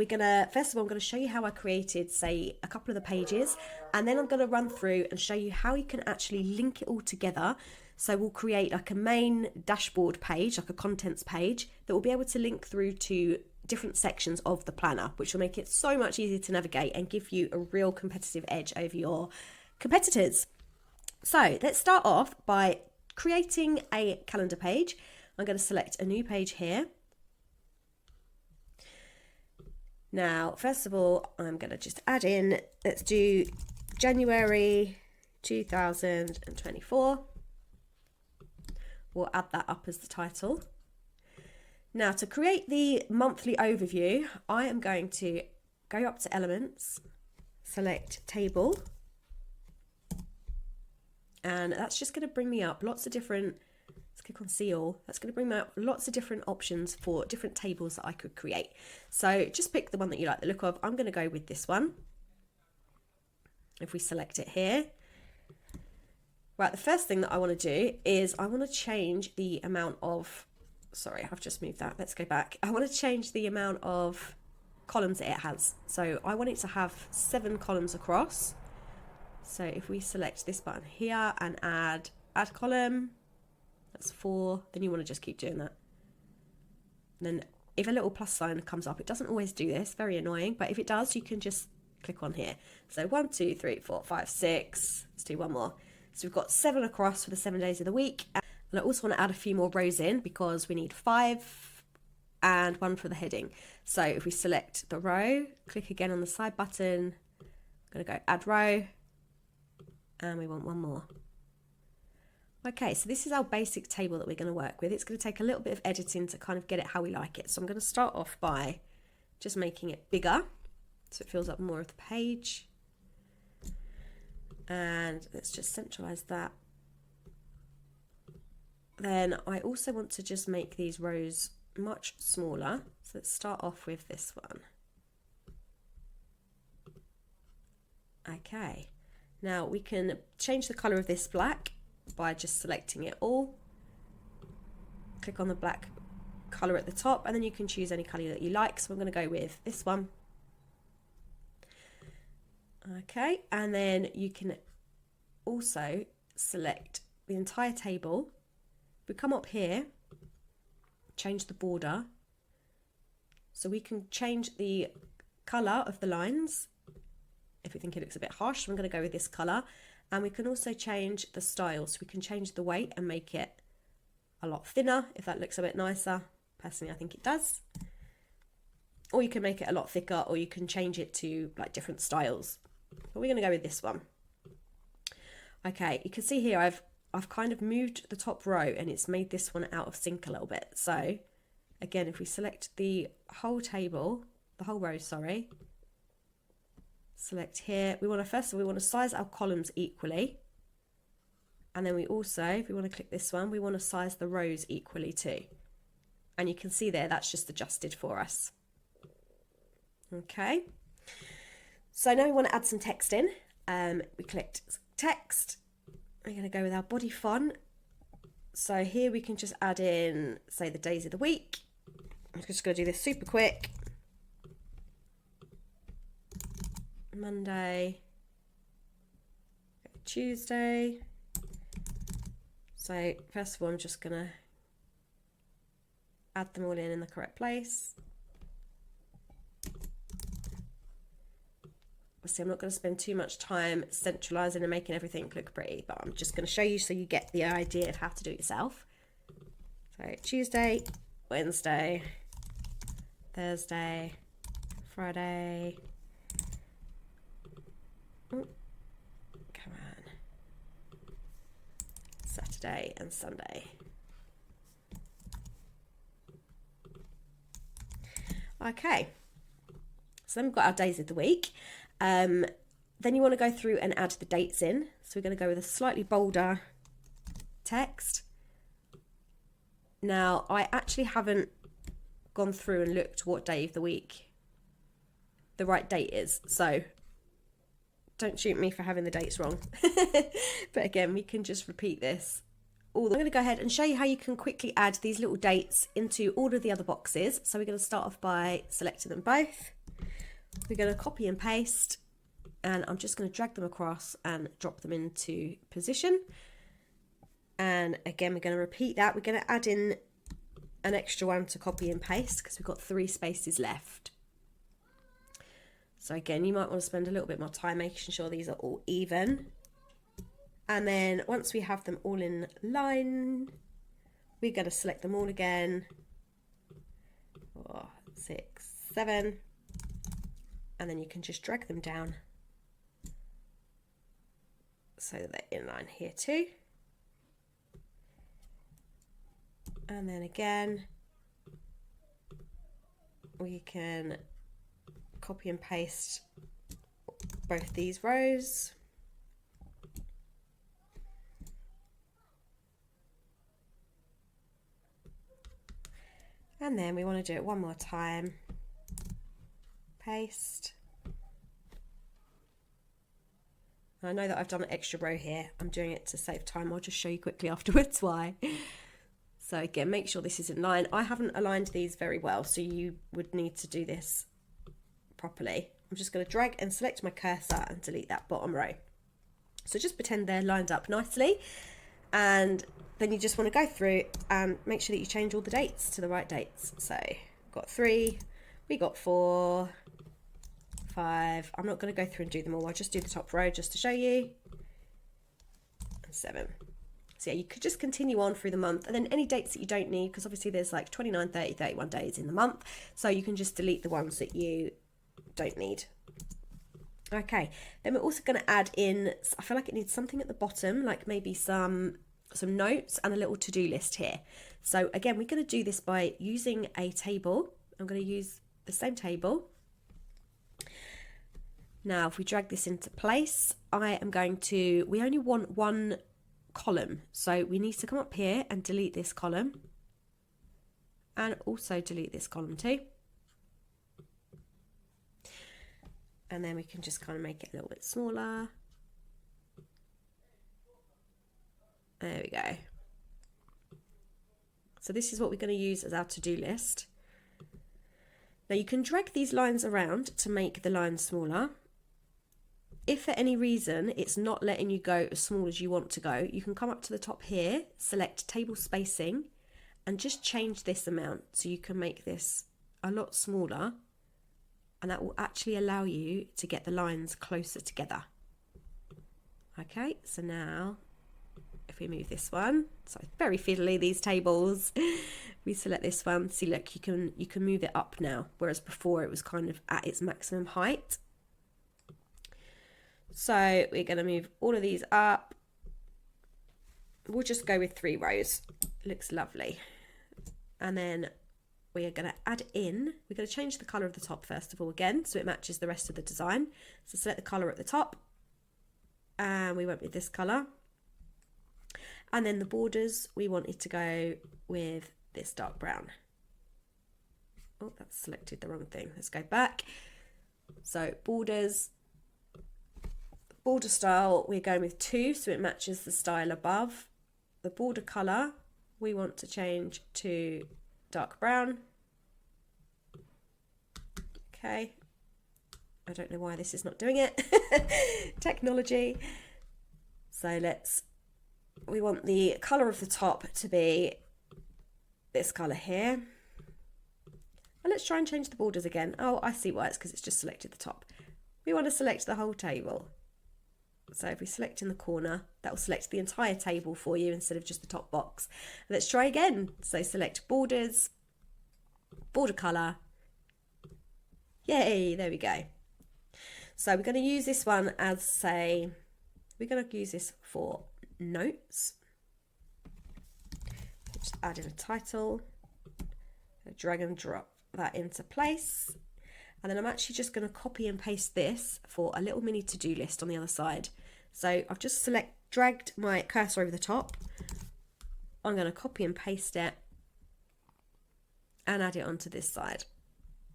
first of all, I'm going to show you how I created, say, a couple of the pages, and then I'm going to run through and show you how you can actually link it all together. So we'll create like a main dashboard page, like a contents page, that will be able to link through to different sections of the planner, which will make it so much easier to navigate and give you a real competitive edge over your competitors. So let's start off by creating a calendar page. I'm going to select a new page here. Now, first of all, I'm going to just add in, let's do January 2024. We'll add that up as the title. Now, to create the monthly overview, I am going to go up to Elements, select Table, and that's just going to bring me up lots of different, let's click on See All, that's going to bring me up lots of different options for different tables that I could create. So just pick the one that you like the look of. I'm going to go with this one. If we select it here. Right, the first thing that I want to do is I want to change the amount of, sorry, I've just moved that. Let's go back. I want to change the amount of columns that it has. So I want it to have 7 columns across. So if we select this button here and add column, that's 4, then you want to just keep doing that. And then if a little plus sign comes up, it doesn't always do this, very annoying, but if it does, you can just click on here. So 1, 2, 3, 4, 5, 6, let's do one more. So we've got 7 across for the 7 days of the week. And I also want to add a few more rows in because we need 5 and 1 for the heading. So if we select the row, click again on the side button, I'm going to go add row, and we want 1 more. Okay, so this is our basic table that we're going to work with. It's going to take a little bit of editing to kind of get it how we like it. So I'm going to start off by just making it bigger so it fills up more of the page. And let's just centralize that. Then I also want to just make these rows much smaller. So let's start off with this one. Okay, now we can change the color of this black by just selecting it all. Click on the black color at the top, and then you can choose any color that you like. So I'm going to go with this one. Okay, and then you can also select the entire table. We come up here, change the border, so we can change the color of the lines if we think it looks a bit harsh. So I'm going to go with this color, and we can also change the style, so we can change the weight and make it a lot thinner if that looks a bit nicer. Personally, I think it does. Or you can make it a lot thicker, or you can change it to like different styles. But we're going to go with this one. Okay, you can see here I've kind of moved the top row and it's made this one out of sync a little bit. So again, if we select the whole table, the whole row, sorry, select here, we want to, first of all, we want to size our columns equally. And then we also, if we want to click this one, we want to size the rows equally too. And you can see there, that's just adjusted for us. Okay. So now we want to add some text in. We clicked text. We're going to go with our body font. So here we can just add in, say, the days of the week. I'm just going to do this super quick. Monday, Tuesday. So first of all, I'm just going to add them all in the correct place. Obviously, I'm not going to spend too much time centralizing and making everything look pretty, but I'm just going to show you so you get the idea of how to do it yourself. So Tuesday, Wednesday, Thursday, Friday. Oh, come on. Saturday and Sunday. Okay. So then we've got our days of the week. Then you want to go through and add the dates in. So we're going to go with a slightly bolder text. Now, I actually haven't gone through and looked what day of the week the right date is, so don't shoot me for having the dates wrong. But again, we can just repeat this. I'm going to go ahead and show you how you can quickly add these little dates into all of the other boxes. So we're going to start off by selecting them both. We're going to copy and paste, and I'm just going to drag them across and drop them into position. And again, we're going to repeat that. We're going to add in an extra one to copy and paste because we've got 3 spaces left. So again, you might want to spend a little bit more time making sure these are all even. And then once we have them all in line, we're going to select them all again. 4, 6, 7. And then you can just drag them down so that they're in line here too. And then again, we can copy and paste both these rows. And then we want to do it one more time. Paste. I know that I've done an extra row here. I'm doing it to save time. I'll just show you quickly afterwards why. So again, make sure this is in line. I haven't aligned these very well, so you would need to do this properly. I'm just going to drag and select my cursor and delete that bottom row. So just pretend they're lined up nicely, and then you just want to go through and make sure that you change all the dates to the right dates. So we've got 3, we got 4, 5. I'm not going to go through and do them all. I'll just do the top row just to show you. And 7. So yeah, you could just continue on through the month, and then any dates that you don't need, because obviously there's like 29, 30, 31 days in the month. So you can just delete the ones that you don't need. Okay, then we're also going to add in, I feel like it needs something at the bottom, like maybe some notes and a little to-do list here. So again, we're going to do this by using a table. I'm going to use the same table. Now, if we drag this into place, we only want one column. So we need to come up here and delete this column, and also delete this column too. And then we can just kind of make it a little bit smaller. There we go. So this is what we're going to use as our to-do list. Now you can drag these lines around to make the lines smaller. If for any reason it's not letting you go as small as you want to go, you can come up to the top here, select table spacing, and just change this amount so you can make this a lot smaller, and that will actually allow you to get the lines closer together. Okay, so now if we move this one, so it's very fiddly, these tables. We select this one, see, look, you can move it up now, whereas before it was kind of at its maximum height. So we're going to move all of these up. We'll just go with 3 rows. Looks lovely. And then we are going to add in, we're going to change the colour of the top first of all again, so it matches the rest of the design. So select the colour at the top, and we went with this colour. And then the borders, we wanted to go with this dark brown. Oh, that's selected the wrong thing. Let's go back. So borders, border style, we're going with 2, so it matches the style above. The border colour, we want to change to dark brown. Okay, I don't know why this is not doing it. Technology. So we want the colour of the top to be this colour here. And let's try and change the borders again. Oh, I see why, it's because it's just selected the top. We want to select the whole table. So if we select in the corner, that will select the entire table for you instead of just the top box. Let's try again. So select borders, border colour. Yay, there we go. So we're going to use this one as we're going to use this for notes. Just add in a title, drag and drop that into place. And then I'm actually just going to copy and paste this for a little mini to-do list on the other side. So I've just dragged my cursor over the top. I'm going to copy and paste it, and add it onto this side.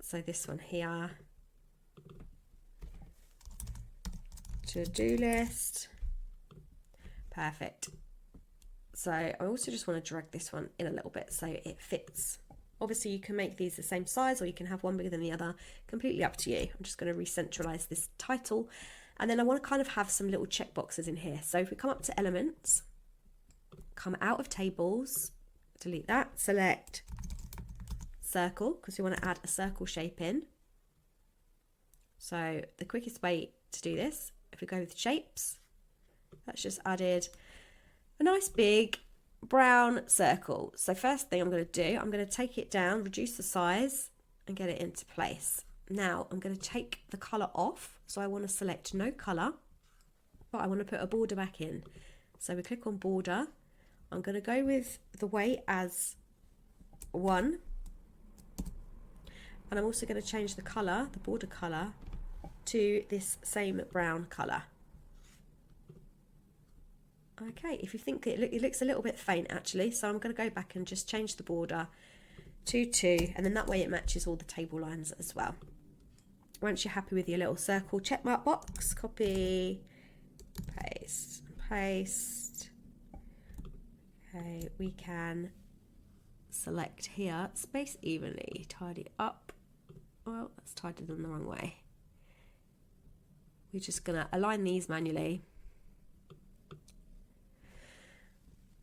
So this one here, to-do list, perfect. So I also just want to drag this one in a little bit so it fits. Obviously you can make these the same size, or you can have one bigger than the other, completely up to you. I'm just going to re-centralize this title, and then I want to kind of have some little check boxes in here. So if we come up to elements, come out of tables, delete that, select circle, because we want to add a circle shape in. So the quickest way to do this, if we go with shapes, that's just added a nice big brown circle. So first thing I'm going to do, I'm going to take it down, reduce the size and get it into place. Now I'm going to take the colour off. So I want to select no colour, but I want to put a border back in. So we click on border. I'm going to go with the weight as 1. And I'm also going to change the colour, the border colour, to this same brown colour. Okay, if you think it looks a little bit faint actually, so I'm going to go back and just change the border to 2, and then that way it matches all the table lines as well. Once you're happy with your little circle check mark box, copy, paste, paste. Okay, we can select here, space evenly, tidy up. Well, that's tidied in the wrong way. We're just going to align these manually.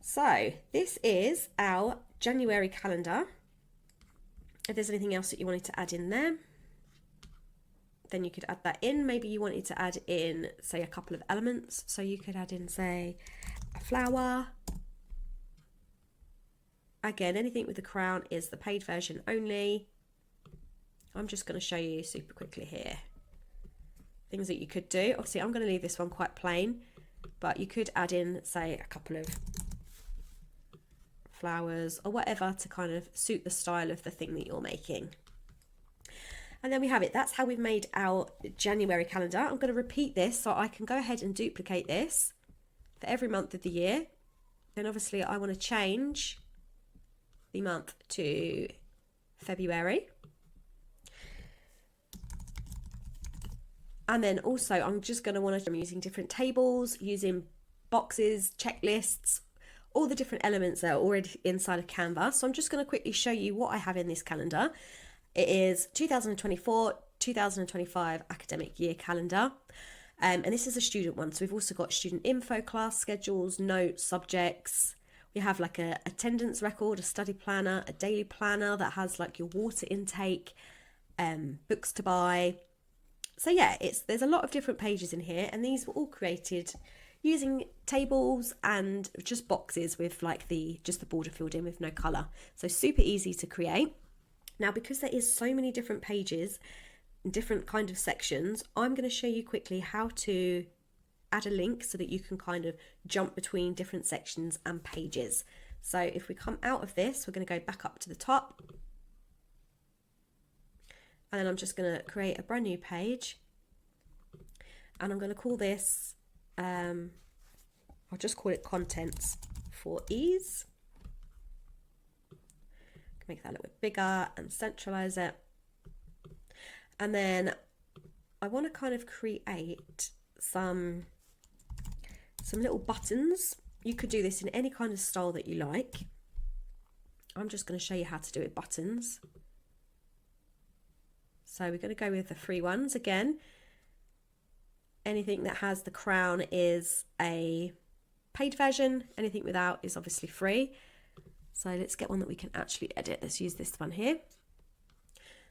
So this is our January calendar. If there's anything else that you wanted to add in there, then you could add that in. Maybe you wanted to add in, say, a couple of elements. So you could add in, say, a flower. Again, anything with the crown is the paid version only. I'm just going to show you super quickly here things that you could do. Obviously, I'm going to leave this one quite plain, but you could add in, say, a couple of flowers or whatever to kind of suit the style of the thing that you're making. And then we have it. That's how we've made our January calendar. I'm going to repeat this so I can go ahead and duplicate this for every month of the year. Then obviously I want to change the month to February. And then also I'm just going to want to, I'm using different tables, using boxes, checklists, all the different elements that are already inside of Canva. So I'm just going to quickly show you what I have in this calendar. It is 2024-2025 academic year calendar. And this is a student one. So we've also got student info, class schedules, notes, subjects. We have like a attendance record, a study planner, a daily planner that has like your water intake, books to buy. So yeah, there's a lot of different pages in here, and these were all created using tables and just boxes with like just the border filled in with no colour. So super easy to create. Now, because there is so many different pages and different kind of sections, I'm going to show you quickly how to add a link so that you can kind of jump between different sections and pages. So if we come out of this, we're going to go back up to the top. And then I'm just going to create a brand new page. And I'm going to call this, I'll just call it contents for ease. Make that a little bit bigger and centralize it. And then I want to kind of create some little buttons. You could do this in any kind of style that you like. I'm just going to show you how to do it buttons. So we're going to go with the free ones again. Anything that has the crown is a paid version. Anything without is obviously free. So let's get one that we can actually edit. Let's use this one here.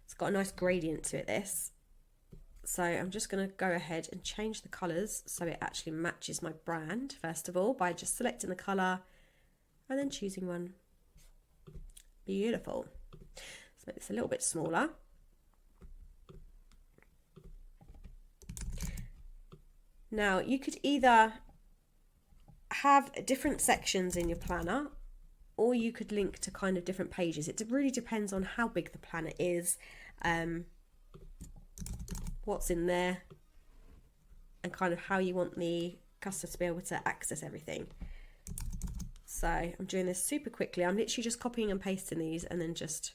It's got a nice gradient to it, this. So I'm just going to go ahead and change the colours so it actually matches my brand, first of all, by just selecting the colour and then choosing one. Beautiful. Let's make this a little bit smaller. Now, you could either have different sections in your planner, or you could link to kind of different pages. It really depends on how big the planner is, what's in there, and kind of how you want the customer to be able to access everything. So I'm doing this super quickly. I'm literally just copying and pasting these and then just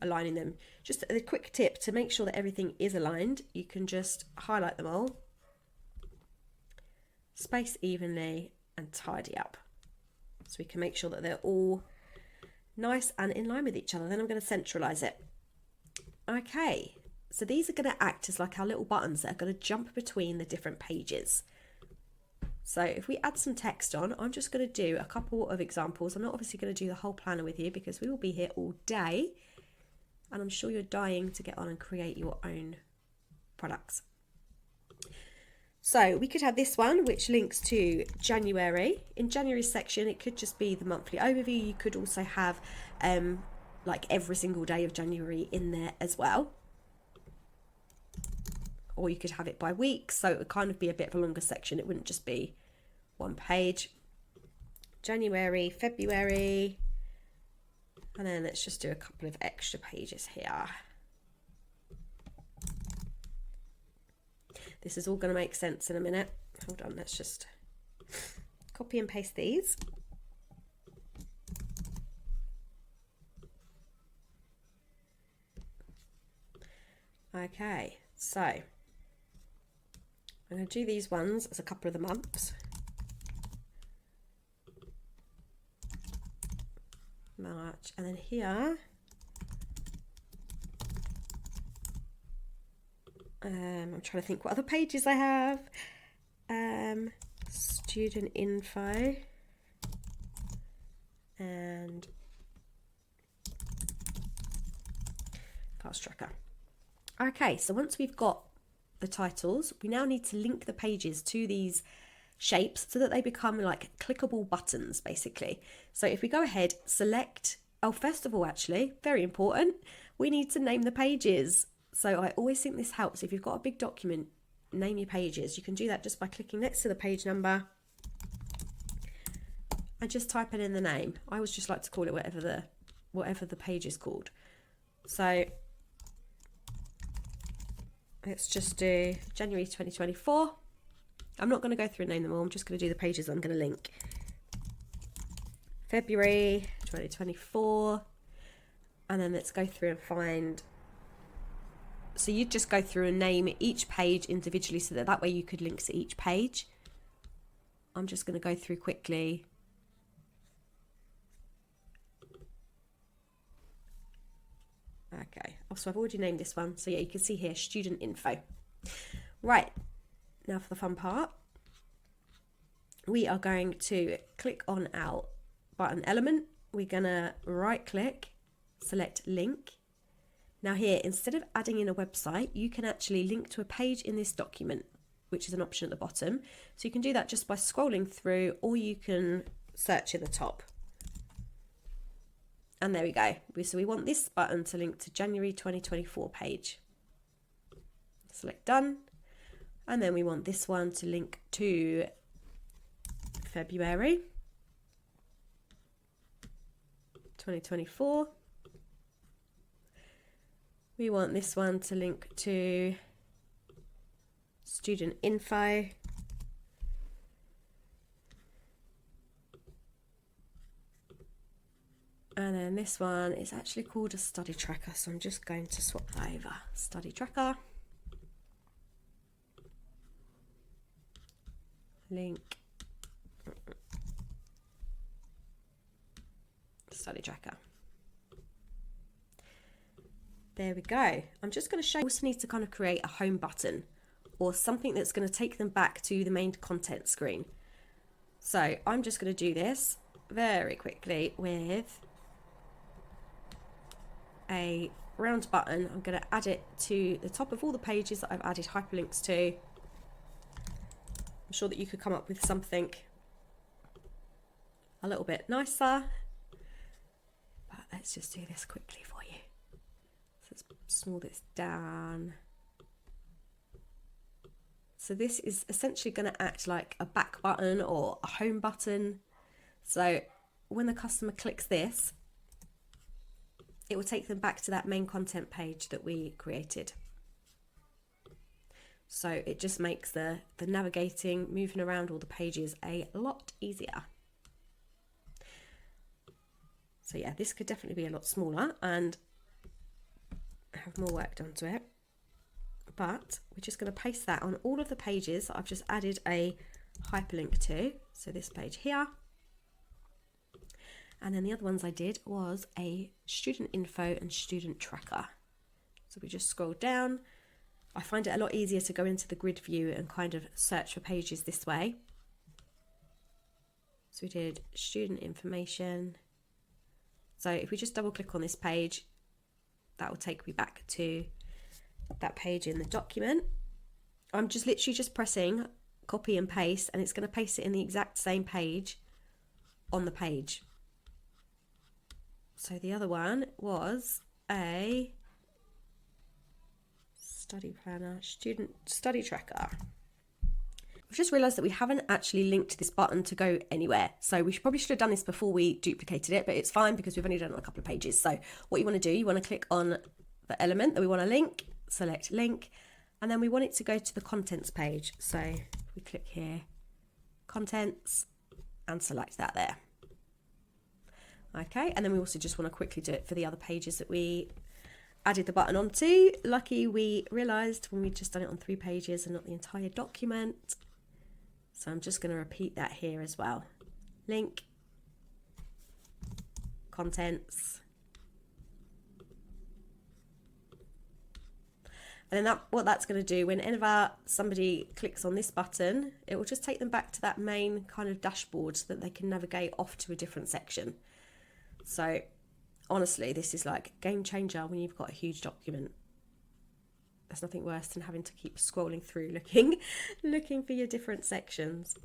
aligning them. Just a quick tip to make sure that everything is aligned, you can just highlight them all, space evenly and tidy up. So we can make sure that they're all nice and in line with each other. Then I'm going to centralize it. Okay, so these are going to act as like our little buttons that are going to jump between the different pages. So if we add some text on, I'm just going to do a couple of examples. I'm not obviously going to do the whole planner with you because we will be here all day. And I'm sure you're dying to get on and create your own products. So we could have this one, which links to January. In January's section, it could just be the monthly overview. You could also have like every single day of January in there as well. Or you could have it by week, so it would kind of be a bit of a longer section. It wouldn't just be one page. January, February, and then let's just do a couple of extra pages here. This is all going to make sense in a minute. Hold on, let's just copy and paste these. Okay, so I'm going to do these ones as a couple of the months. March, and then here, I'm trying to think what other pages I have. Student info and fast tracker. Okay, so once we've got the titles, we now need to link the pages to these shapes so that they become like clickable buttons basically. So if we go ahead, select, first of all, actually, very important, we need to name the pages. So I always think this helps. If you've got a big document, name your pages. You can do that just by clicking next to the page number and just typing in the name. I always just like to call it whatever the page is called. So let's just do January 2024. I'm not going to go through and name them all. I'm just going to do the pages I'm going to link. February 2024. And then let's go through and find. So you'd just go through and name each page individually so that way you could link to each page. I'm just going to go through quickly. Okay, so I've already named this one. So yeah, you can see here, student info. Right, now for the fun part. We are going to click on our button element. We're going to right click, select link. Now here, instead of adding in a website, you can actually link to a page in this document, which is an option at the bottom. So you can do that just by scrolling through, or you can search in the top. And there we go. So we want this button to link to January 2024 page. Select done. And then we want this one to link to February 2024. We want this one to link to student info. And then this one is actually called a study tracker. So I'm just going to swap that over. Study tracker. Link. Study tracker. There we go. I'm just going to show you. Also need to kind of create a home button or something that's going to take them back to the main content screen. So I'm just going to do this very quickly with a round button. I'm going to add it to the top of all the pages that I've added hyperlinks to. I'm sure that you could come up with something a little bit nicer, but let's just do this quickly for you. So let's small this down. So this is essentially going to act like a back button or a home button. So when the customer clicks this, it will take them back to that main content page that we created. So it just makes the navigating, moving around all the pages a lot easier. So yeah, this could definitely be a lot smaller, and have more work done to it. But we're just going to paste that on all of the pages that I've just added a hyperlink to. So this page here. And then the other ones I did was a student info and student tracker. So we just scroll down. I find it a lot easier to go into the grid view and kind of search for pages this way. So we did student information. So if we just double click on this page, that will take me back to that page in the document. I'm just literally just pressing copy and paste, and it's going to paste it in the exact same page on the page. So the other one was a study planner, student study tracker. I've just realised that we haven't actually linked this button to go anywhere. So we probably should have done this before we duplicated it, but it's fine because we've only done it on a couple of pages. So what you want to do, you want to click on the element that we want to link, select link, and then we want it to go to the contents page. So we click here, contents, and select that there. Okay, and then we also just want to quickly do it for the other pages that we added the button onto. Lucky we realised when we'd just done it on 3 pages and not the entire document. So I'm just going to repeat that here as well. Link, contents, and then what that's going to do, whenever somebody clicks on this button, it will just take them back to that main kind of dashboard so that they can navigate off to a different section. So honestly, this is like a game changer when you've got a huge document. There's nothing worse than having to keep scrolling through looking for your different sections.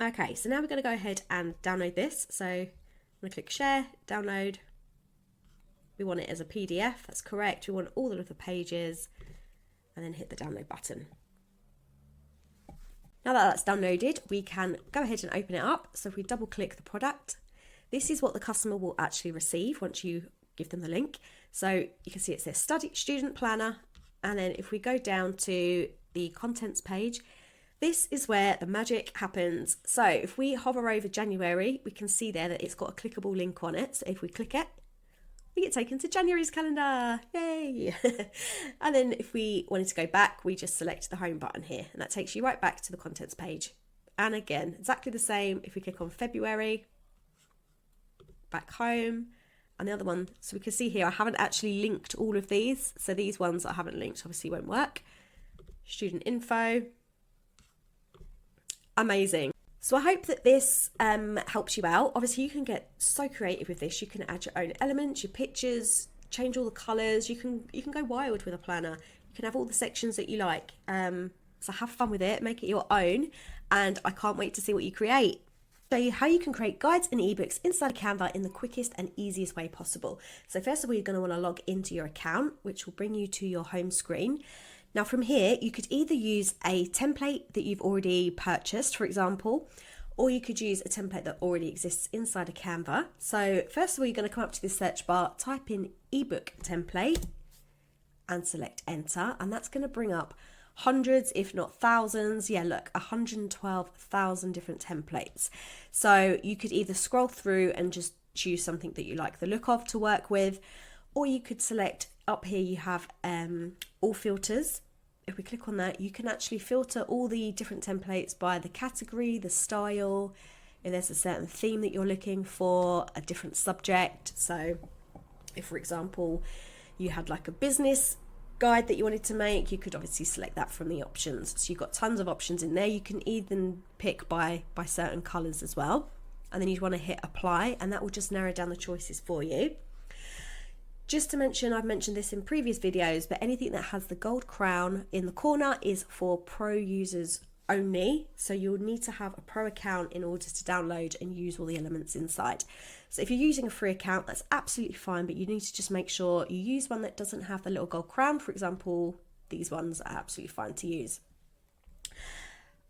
Okay, so now we're going to go ahead and download this. So I'm going to click share, download. We want it as a PDF, that's correct. We want all of the pages, and then hit the download button. Now that that's downloaded, we can go ahead and open it up. So if we double click the product, this is what the customer will actually receive once you give them the link. So you can see it says student planner. And then if we go down to the contents page, this is where the magic happens. So if we hover over January, we can see there that it's got a clickable link on it. So if we click it, we get taken to January's calendar. Yay! And then if we wanted to go back, we just select the home button here, and that takes you right back to the contents page. And again, exactly the same. If we click on February, back home, and the other one, so we can see here I haven't actually linked all of these, so these ones that I haven't linked obviously won't work. Student info, amazing. So I hope that this helps you out. Obviously you can get so creative with this. You can add your own elements, your pictures, change all the colours. You can go wild with a planner. You can have all the sections that you like. So have fun with it, make it your own, and I can't wait to see what you create. Show you how you can create guides and ebooks inside Canva in the quickest and easiest way possible. So first of all, you're going to want to log into your account, which will bring you to your home screen. Now from here, you could either use a template that you've already purchased, for example, or you could use a template that already exists inside of Canva. So first of all, you're going to come up to this search bar, type in ebook template and select enter, and that's going to bring up hundreds, if not thousands. Yeah, look, 112,000 different templates. So you could either scroll through and just choose something that you like the look of to work with, or you could select up here, you have all filters. If we click on that, you can actually filter all the different templates by the category, the style, if there's a certain theme that you're looking for, a different subject. So if, for example, you had like a business guide that you wanted to make, you could obviously select that from the options. So you've got tons of options in there. You can even pick by certain colors as well. And then you'd want to hit apply, and that will just narrow down the choices for you. Just to mention, I've mentioned this in previous videos, but anything that has the gold crown in the corner is for pro users only. So you'll need to have a pro account in order to download and use all the elements inside. So if you're using a free account, that's absolutely fine, but you need to just make sure you use one that doesn't have the little gold crown. For example, these ones are absolutely fine to use.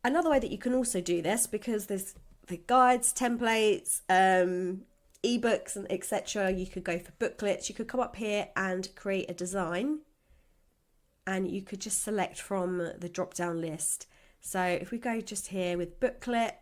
Another way that you can also do this, because there's the guides, templates, ebooks and etc., you could go for booklets. You could come up here and create a design, and you could just select from the drop down list. So if we go just here with booklet,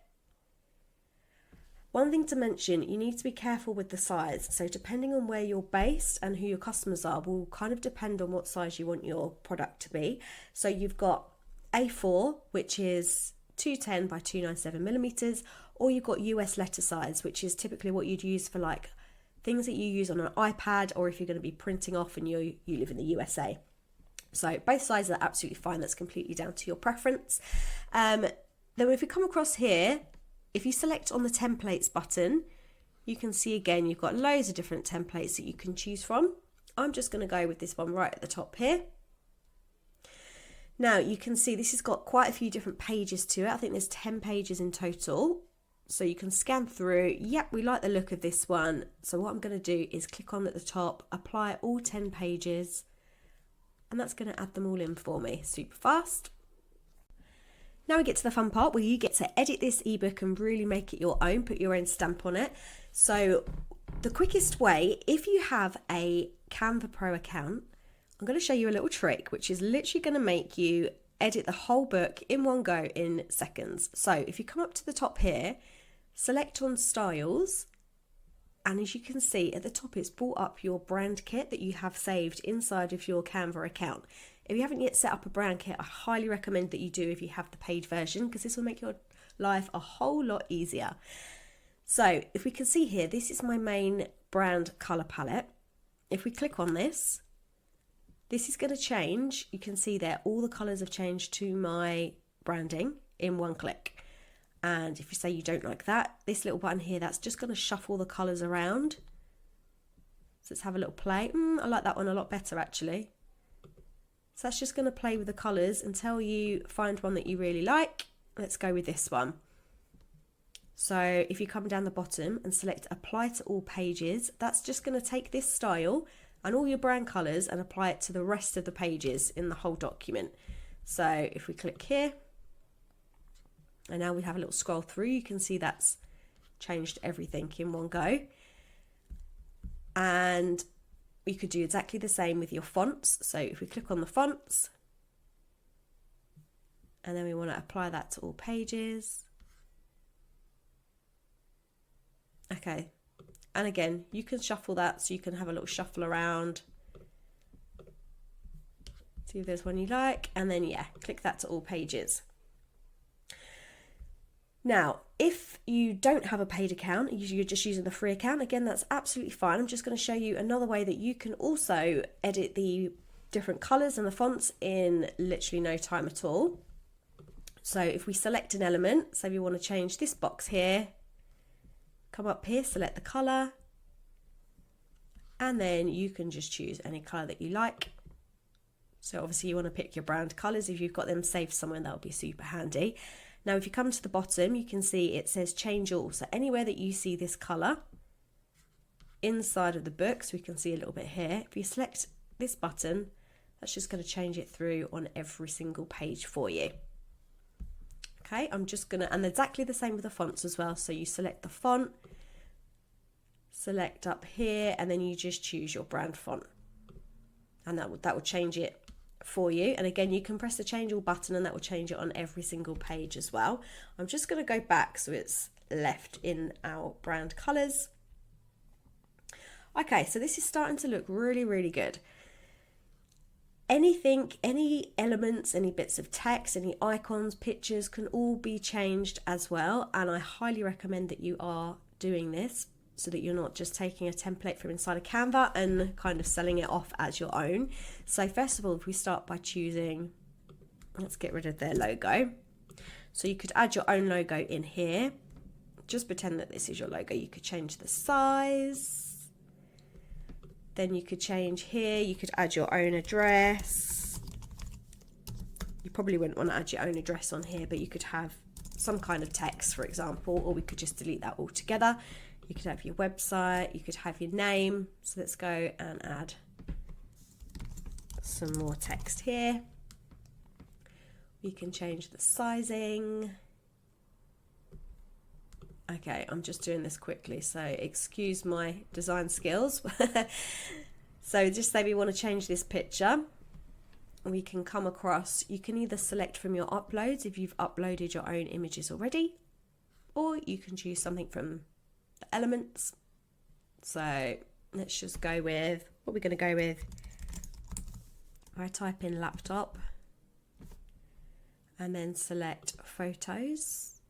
One thing to mention, you need to be careful with the size. So depending on where you're based and who your customers are will kind of depend on what size you want your product to be. So you've got A4, which is 210 by 297 millimeters, or you've got US letter size, which is typically what you'd use for like things that you use on an iPad, or if you're going to be printing off and you live in the USA. So both sizes are absolutely fine. That's completely down to your preference. Then if we come across here, if you select on the templates button, you can see again, you've got loads of different templates that you can choose from. I'm just going to go with this one right at the top here. Now you can see this has got quite a few different pages to it. I think there's 10 pages in total. So you can scan through. Yep, we like the look of this one. So what I'm going to do is click on at the top, apply all 10 pages, and that's going to add them all in for me super fast. Now we get to the fun part where you get to edit this ebook and really make it your own, put your own stamp on it. So the quickest way, if you have a Canva Pro account, I'm going to show you a little trick, which is literally going to make you edit the whole book in one go in seconds. So if you come up to the top here, select on styles, and as you can see at the top, it's brought up your brand kit that you have saved inside of your Canva account. If you haven't yet set up a brand kit, I highly recommend that you do if you have the paid version, because this will make your life a whole lot easier. So if we can see here, this is my main brand color palette. If we click on this, this is going to change. You can see there all the colors have changed to my branding in one click. And if you say you don't like that, this little button here, that's just going to shuffle the colors around. So let's have a little play. I like that one a lot better actually. So that's just going to play with the colours until you find one that you really like. Let's go with this one. So if you come down the bottom and select apply to all pages, that's just going to take this style and all your brand colours and apply it to the rest of the pages in the whole document. So if we click here, and now we have a little scroll through, you can see that's changed everything in one go. And you could do exactly the same with your fonts. So if we click on the fonts, and then we want to apply that to all pages. Okay, and again, you can shuffle that, so you can have a little shuffle around. See if there's one you like, and then yeah, click that to all pages. Now, if you don't have a paid account, you're just using the free account, again, that's absolutely fine. I'm just going to show you another way that you can also edit the different colours and the fonts in literally no time at all. So if we select an element, so we want to change this box here, come up here, select the colour, and then you can just choose any colour that you like. So obviously you want to pick your brand colours. If you've got them saved somewhere, that would be super handy. Now if you come to the bottom, you can see it says change all. So anywhere that you see this colour inside of the book, so we can see a little bit here, if you select this button, that's just going to change it through on every single page for you. Okay, I'm just going to, and exactly the same with the fonts as well. So you select the font, select up here, and then you just choose your brand font. And that will change it for you. And again, you can press the change all button and that will change it on every single page as well. I'm just going to go back so it's left in our brand colours. Okay, so this is starting to look really, really good. Anything, any elements, any bits of text, any icons, pictures can all be changed as well. And I highly recommend that you are doing this so that you're not just taking a template from inside of Canva and kind of selling it off as your own. So first of all, if we start by choosing, let's get rid of their logo. So you could add your own logo in here. Just pretend that this is your logo. You could change the size. Then you could change here. You could add your own address. You probably wouldn't want to add your own address on here, but you could have some kind of text, for example, or we could just delete that altogether. You could have your website, you could have your name. So let's go and add some more text here. We can change the sizing. Okay, I'm just doing this quickly, so excuse my design skills. So just say we want to change this picture. We can come across, you can either select from your uploads if you've uploaded your own images already, or you can choose something from the elements. So let's just go with, what we're going to go with, I type in laptop and then select photos.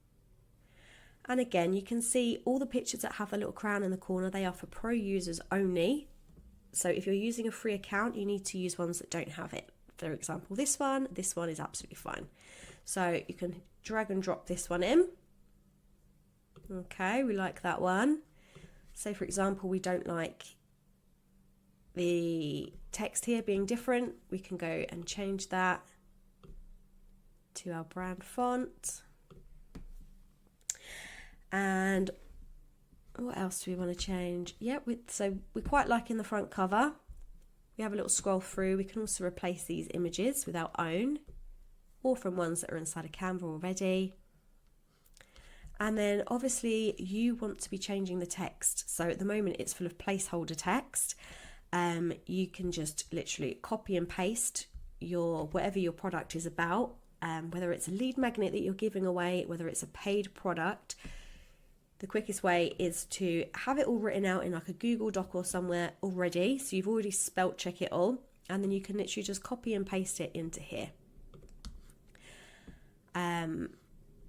And again, you can see all the pictures that have the little crown in the corner, they are for pro users only. So if you're using a free account, you need to use ones that don't have it. For example, this one is absolutely fine. So you can drag and drop this one in. Okay, we like that one. Say for example, we don't like the text here being different. We can go and change that to our brand font. And what else do we want to change? Yeah, so we quite like in the front cover. We have a little scroll through. We can also replace these images with our own or from ones that are inside of Canva already. And then obviously you want to be changing the text. So at the moment it's full of placeholder text. You can just literally copy and paste whatever your product is about, whether it's a lead magnet that you're giving away, whether it's a paid product. The quickest way is to have it all written out in like a Google Doc or somewhere already. So you've already spelt check it all, and then you can literally just copy and paste it into here.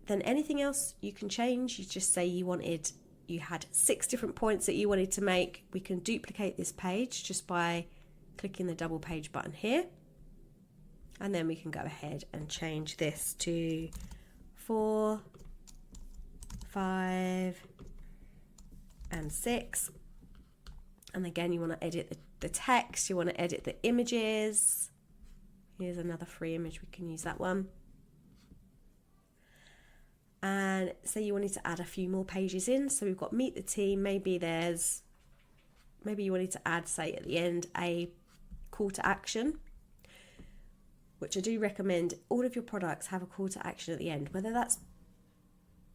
Then anything else you can change. You just say you had 6 different points that you wanted to make. We can duplicate this page just by clicking the double page button here. And then we can go ahead and change this to 4, 5, and 6. And again, you want to edit the text, you want to edit the images. Here's another free image, we can use that one. And say you wanted to add a few more pages in. So we've got meet the team, maybe you wanted to add, say at the end, a call to action, which I do recommend all of your products have a call to action at the end, whether that's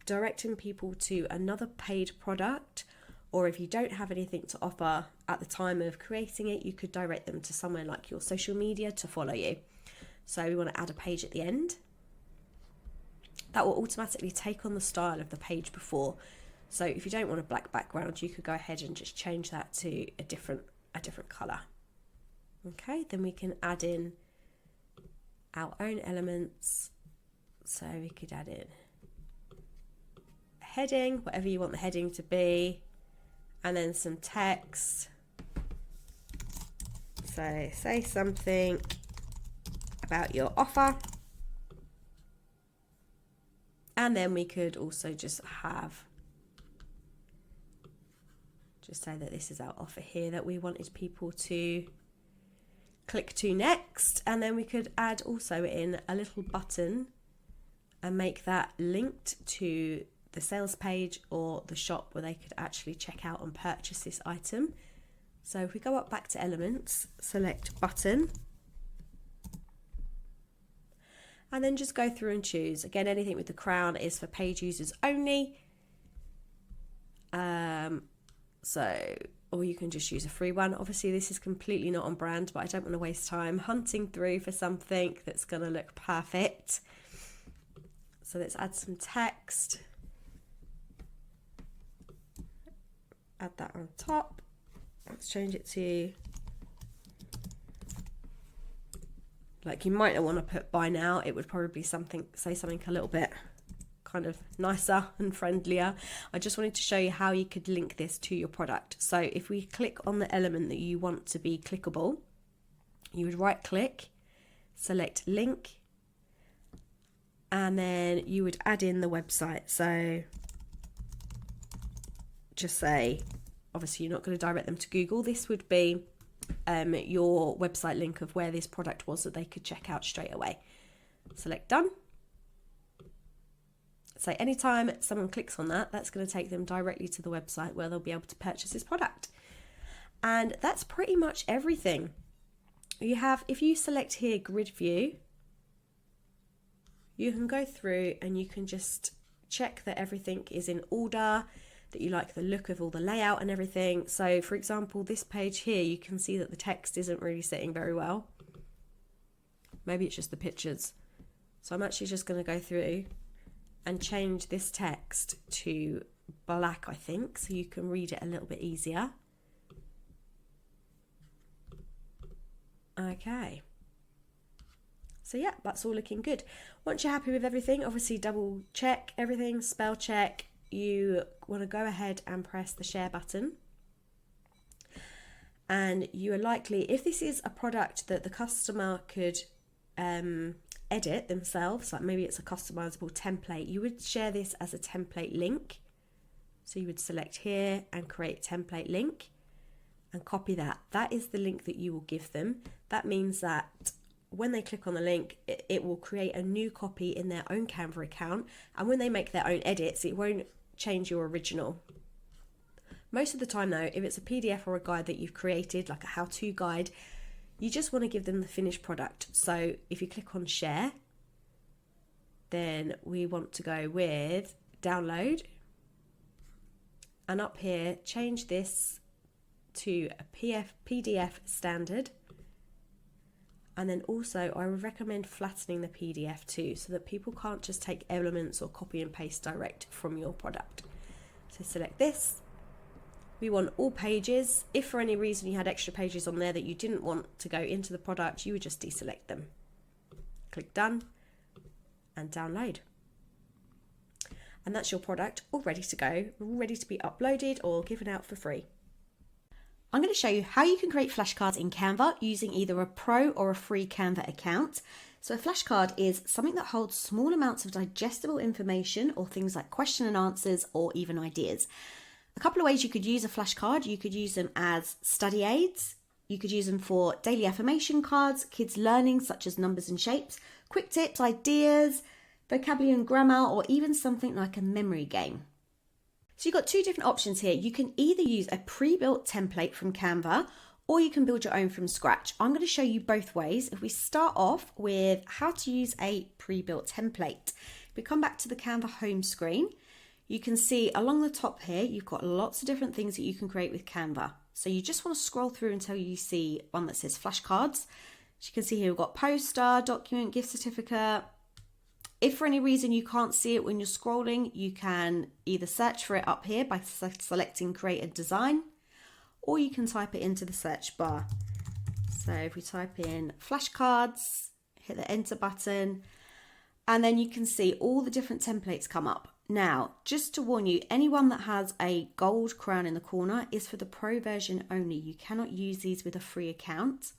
directing people to another paid product, or if you don't have anything to offer at the time of creating it, you could direct them to somewhere like your social media to follow you. So we want to add a page at the end. That will automatically take on the style of the page before. So if you don't want a black background, you could go ahead and just change that to a different colour. Okay, then we can add in our own elements. So we could add in heading, whatever you want the heading to be, and then some text. So say something about your offer, and then we could also just say that this is our offer here that we wanted people to click to next, and then we could add also in a little button and make that linked to the sales page or the shop where they could actually check out and purchase this item. So if we go up back to elements, select button, and then just go through and choose. Again, anything with the crown is for paid users only. Or you can just use a free one. Obviously this is completely not on brand, but I don't want to waste time hunting through for something that's going to look perfect. So let's add some text. Add that on top. Let's change it to, like, you might not want to put by now. It would probably say something a little bit kind of nicer and friendlier. I just wanted to show you how you could link this to your product. So if we click on the element that you want to be clickable, you would right click, select link, and then you would add in the website. So just say, obviously you're not going to direct them to Google. This would be your website link of where this product was that they could check out straight away. Select done. So anytime someone clicks on that, that's going to take them directly to the website where they'll be able to purchase this product. And that's pretty much everything. You have, if you select here grid view, you can go through and you can just check that everything is in order, that you like the look of all the layout and everything. So for example, this page here, you can see that the text isn't really sitting very well. Maybe it's just the pictures. So I'm actually just going to go through and change this text to black, I think, so you can read it a little bit easier. Okay. So yeah, that's all looking good. Once you're happy with everything, obviously double check everything, spell check. You want to go ahead and press the share button. And you are likely, if this is a product that the customer could edit themselves, like maybe it's a customizable template, you would share this as a template link. So you would select here and create template link and copy that. That is the link that you will give them. That means that when they click on the link, it will create a new copy in their own Canva account. And when they make their own edits, it won't change your original. Most of the time though, if it's a PDF or a guide that you've created, like a how-to guide, you just want to give them the finished product. So if you click on share, then we want to go with download. And up here, change this to a PDF standard. And then also I would recommend flattening the PDF too, so that people can't just take elements or copy and paste direct from your product. So select this. We want all pages. If for any reason you had extra pages on there that you didn't want to go into the product, you would just deselect them. Click done and download. And that's your product all ready to go, ready to be uploaded or given out for free. I'm going to show you how you can create flashcards in Canva using either a pro or a free Canva account. So a flashcard is something that holds small amounts of digestible information or things like question and answers or even ideas. A couple of ways you could use a flashcard. You could use them as study aids. You could use them for daily affirmation cards, kids learning such as numbers and shapes, quick tips, ideas, vocabulary and grammar, or even something like a memory game. So you've got two different options here. You can either use a pre-built template from Canva or you can build your own from scratch. I'm going to show you both ways. If we start off with how to use a pre-built template, if we come back to the Canva home screen, you can see along the top here, you've got lots of different things that you can create with Canva. So you just want to scroll through until you see one that says flashcards. As you can see here, we've got poster, document, gift certificate. If for any reason you can't see it when you're scrolling, you can either search for it up here by selecting create a design, or you can type it into the search bar. So if we type in flashcards, hit the enter button, and then you can see all the different templates come up. Now, just to warn you, anyone that has a gold crown in the corner is for the pro version only. You cannot use these with a free account.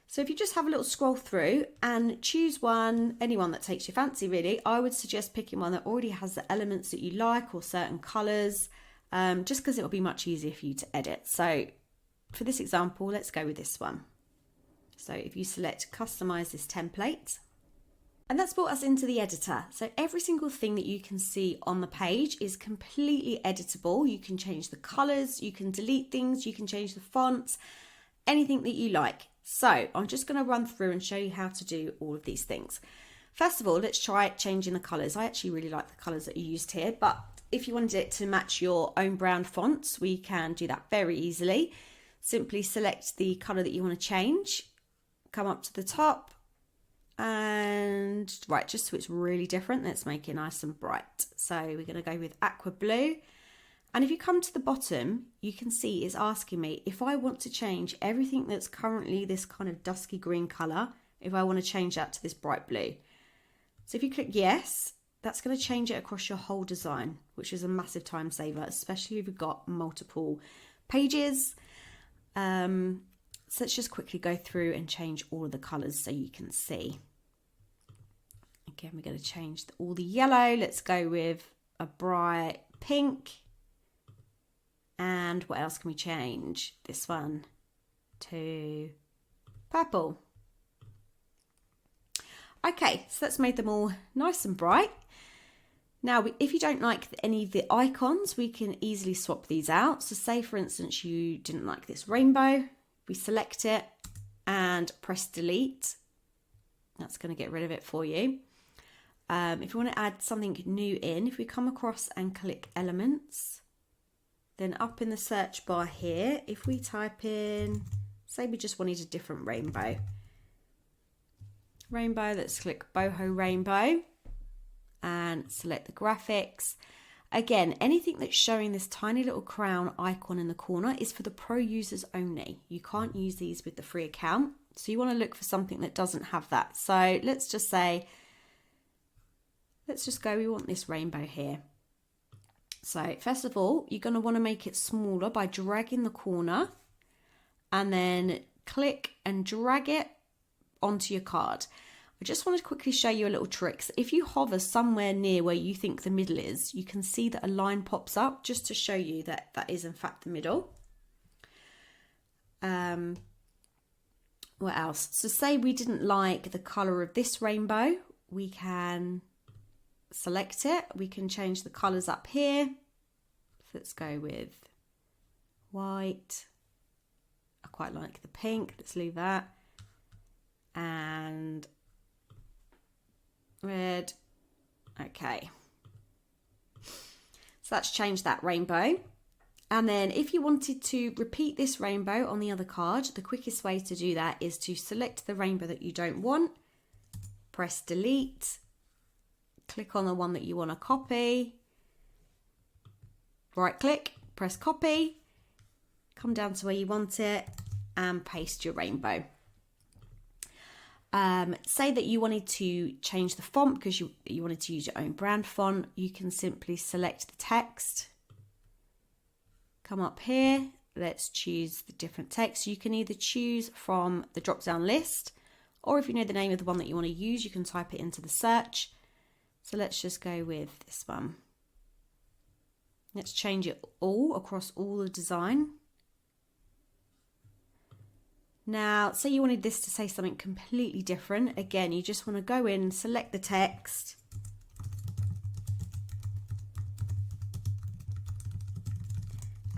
So if you just have a little scroll through and choose one, anyone that takes your fancy really, I would suggest picking one that already has the elements that you like or certain colours, just because it will be much easier for you to edit. So for this example, let's go with this one. So if you select customize this template, and that's brought us into the editor. So every single thing that you can see on the page is completely editable. You can change the colours, you can delete things, you can change the fonts, anything that you like. So I'm just going to run through and show you how to do all of these things. First of all, let's try changing the colours. I actually really like the colours that you used here, but if you wanted it to match your own brand fonts, we can do that very easily. Simply select the colour that you want to change, come up to the top, and right, just so it's really different, let's make it nice and bright. So we're going to go with aqua blue. And if you come to the bottom, you can see it's asking me if I want to change everything that's currently this kind of dusky green colour, if I want to change that to this bright blue. So if you click yes, that's going to change it across your whole design, which is a massive time saver, especially if you've got multiple pages. So let's just quickly go through and change all of the colours so you can see. Again, we're going to change all the yellow. Let's go with a bright pink. And what else can we change? This one to purple. Okay, so that's made them all nice and bright. Now, if you don't like any of the icons, we can easily swap these out. So say, for instance, you didn't like this rainbow. We select it and press delete. That's going to get rid of it for you. If you want to add something new in, if we come across and click elements, then up in the search bar here, if we type in, say we just wanted a different rainbow. Let's click boho rainbow and select the graphics. Again, anything that's showing this tiny little crown icon in the corner is for the pro users only. You can't use these with the free account. So you want to look for something that doesn't have that. So let's just say, we want this rainbow here. So first of all, you're going to want to make it smaller by dragging the corner and then click and drag it onto your card. I just want to quickly show you a little trick. So if you hover somewhere near where you think the middle is, you can see that a line pops up just to show you that that is in fact the middle. What else? So say we didn't like the color of this rainbow, we can select it. We can change the colors up here. So let's go with white. I quite like the pink. Let's leave that. And red. Okay. So that's changed that rainbow. And then if you wanted to repeat this rainbow on the other card, the quickest way to do that is to select the rainbow that you don't want, press delete, click on the one that you want to copy, right click, press copy, come down to where you want it and paste your rainbow. Say that you wanted to change the font because you wanted to use your own brand font, you can simply select the text, come up here, let's choose the different text. You can either choose from the drop down list, or if you know the name of the one that you want to use, you can type it into the search. So let's just go with this one. Let's change it all across all the design. Now, say you wanted this to say something completely different. Again, you just want to go in, select the text.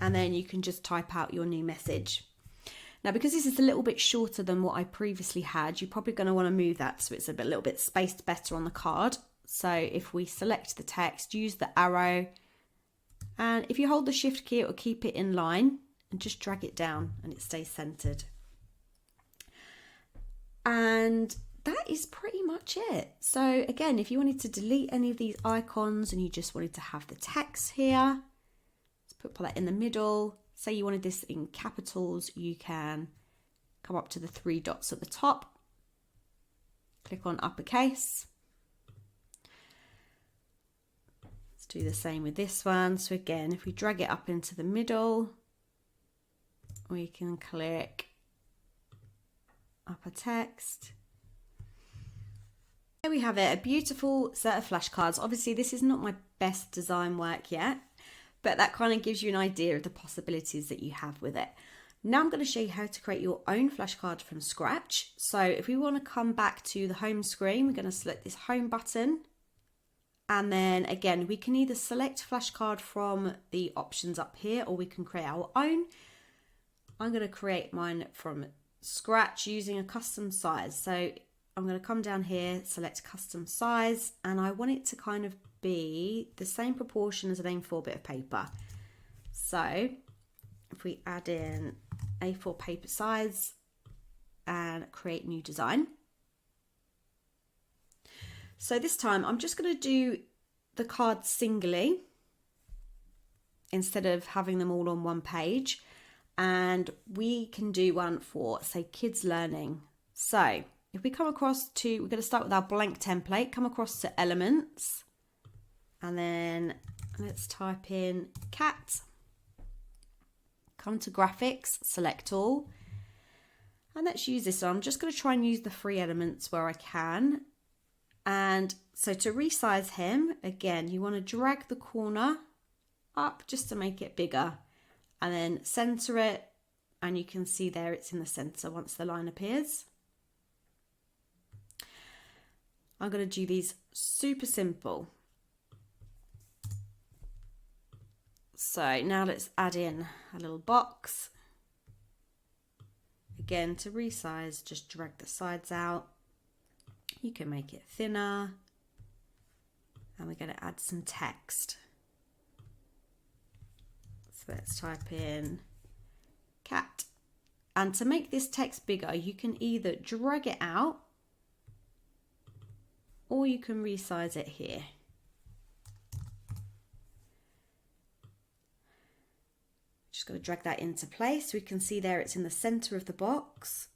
And then you can just type out your new message. Now, because this is a little bit shorter than what I previously had, you're probably going to want to move that so it's a little bit spaced better on the card. So if we select the text, use the arrow, and if you hold the shift key, it will keep it in line, and just drag it down and it stays centered. And that is pretty much it. So again, if you wanted to delete any of these icons and you just wanted to have the text here, let's put that in the middle. Say you wanted this in capitals, you can come up to the 3 dots at the top, click on uppercase. Let's do the same with this one. So again, if we drag it up into the middle, we can click upper text. There we have it, a beautiful set of flashcards. Obviously this is not my best design work yet, but that kind of gives you an idea of the possibilities that you have with it. Now I'm going to show you how to create your own flashcard from scratch. So if we want to come back to the home screen, we're going to select this home button. And then again, we can either select flashcard from the options up here, or we can create our own. I'm going to create mine from scratch using a custom size. So I'm going to come down here, select custom size, and I want it to kind of be the same proportion as an A4 bit of paper. So if we add in A4 paper size and create new design. So this time I'm just going to do the cards singly instead of having them all on one page. And we can do one for, say, kids learning. So if we come across to, we're going to start with our blank template, come across to elements, and then let's type in cat, come to graphics, select all, and let's use this one. I'm just going to try and use the free elements where I can. And so to resize him, again, you want to drag the corner up just to make it bigger, and then center it, and you can see there it's in the center once the line appears. I'm going to do these super simple. So now let's add in a little box. Again, to resize, just drag the sides out. You can make it thinner, and we're going to add some text. So let's type in cat. And to make this text bigger, you can either drag it out or you can resize it here. Just got to drag that into place. We can see there it's in the center of the box.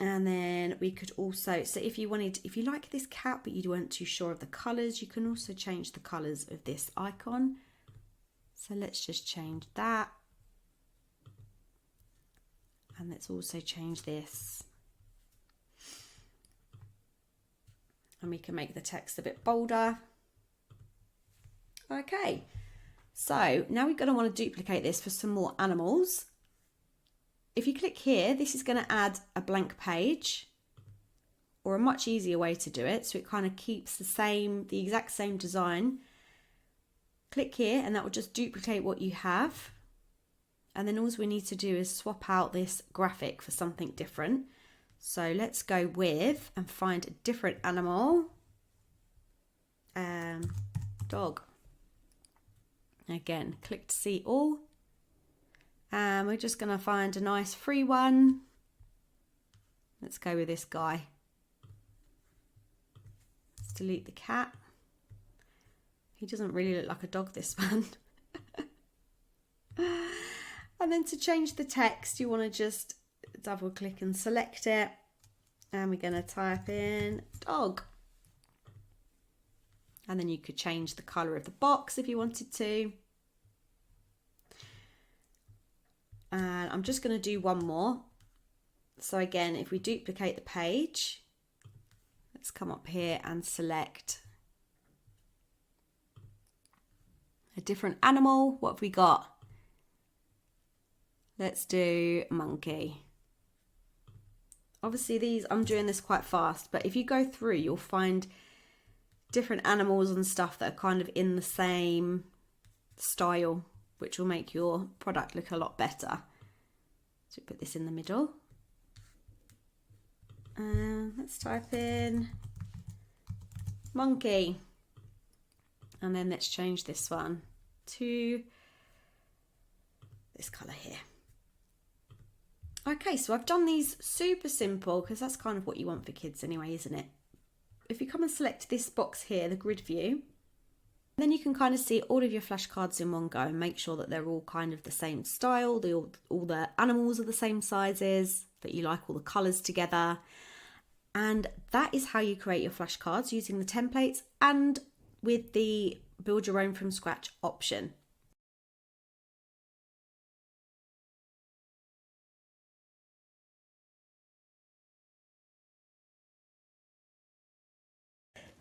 And then we could also, so if you like this cat but you weren't too sure of the colors, you can also change the colors of this icon. So let's just change that. And let's also change this. And we can make the text a bit bolder. Okay, so now we're going to want to duplicate this for some more animals. If you click here, this is going to add a blank page, or a much easier way to do it, so it kind of keeps the exact same design. Click here and that will just duplicate what you have. And then all we need to do is swap out this graphic for something different. So let's go with and find a different animal. Dog. Again, click to see all. And we're just going to find a nice free one. Let's go with this guy. Let's delete the cat. He doesn't really look like a dog, this one. And then to change the text, you want to just double click and select it. And we're going to type in dog. And then you could change the color of the box if you wanted to. And I'm just going to do one more. So again, if we duplicate the page, let's come up here and select a different animal. What have we got? Let's do monkey. Obviously I'm doing this quite fast, but if you go through, you'll find different animals and stuff that are kind of in the same style, which will make your product look a lot better. So put this in the middle. And let's type in monkey. And then let's change this one to this colour here. Okay, so I've done these super simple because that's kind of what you want for kids anyway, isn't it? If you come and select this box here, the grid view, then you can kind of see all of your flashcards in one go and make sure that they're all kind of the same style, all the animals are the same sizes, that you like all the colours together. And that is how you create your flashcards using the templates and with the build your own from scratch option.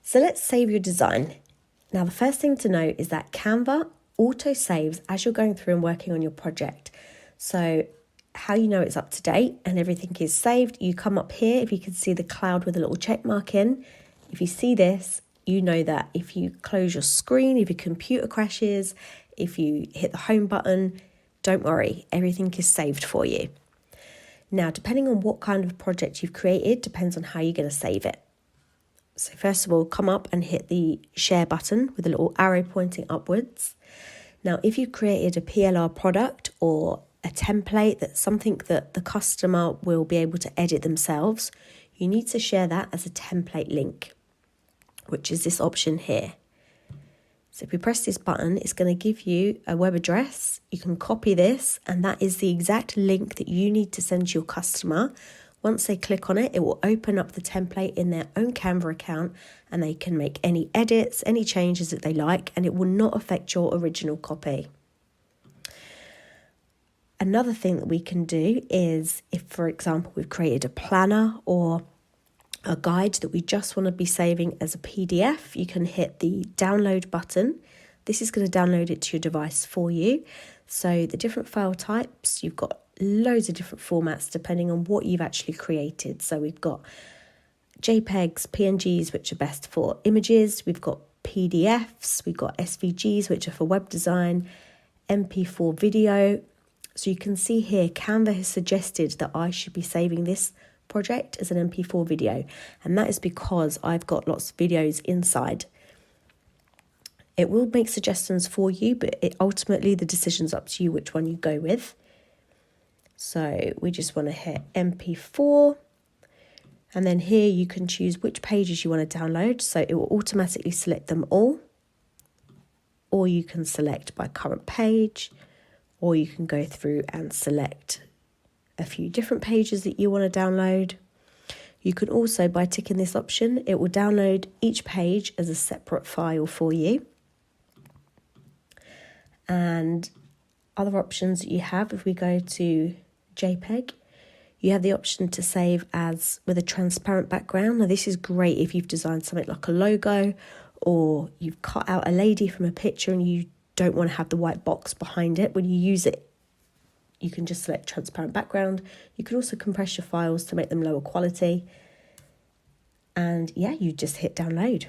So let's save your design. Now, the first thing to know is that Canva auto saves as you're going through and working on your project. So how you know it's up to date and everything is saved, you come up here, if you can see the cloud with a little check mark in. If you see this, you know that if you close your screen, if your computer crashes, if you hit the home button, don't worry, everything is saved for you. Now, depending on what kind of project you've created, depends on how you're going to save it. So first of all, come up and hit the share button with a little arrow pointing upwards. Now, if you've created a PLR product or a template, that's something that the customer will be able to edit themselves, you need to share that as a template link, which is this option here. So if we press this button, it's going to give you a web address. You can copy this, and that is the exact link that you need to send to your customer. Once they click on it, it will open up the template in their own Canva account and they can make any edits, any changes that they like, and it will not affect your original copy. Another thing that we can do is if, for example, we've created a planner or a guide that we just want to be saving as a PDF, you can hit the download button. This is going to download it to your device for you. So the different file types, you've got loads of different formats depending on what you've actually created. So we've got JPEGs, PNGs, which are best for images. We've got PDFs, we've got SVGs, which are for web design, MP4 video. So you can see here, Canva has suggested that I should be saving this project as an MP4 video. And that is because I've got lots of videos inside. It will make suggestions for you, but ultimately the decision's up to you which one you go with. So we just want to hit MP4, and then here you can choose which pages you want to download. So it will automatically select them all. or you can select by current page, or you can go through and select a few different pages that you want to download. You can also, by ticking this option, it will download each page as a separate file for you. And other options that you have, if we go to JPEG, you have the option to save as with a transparent background. Now this is great if you've designed something like a logo, or you've cut out a lady from a picture and you don't want to have the white box behind it. When you use it, you can just select transparent background. You can also compress your files to make them lower quality. And yeah, you just hit download.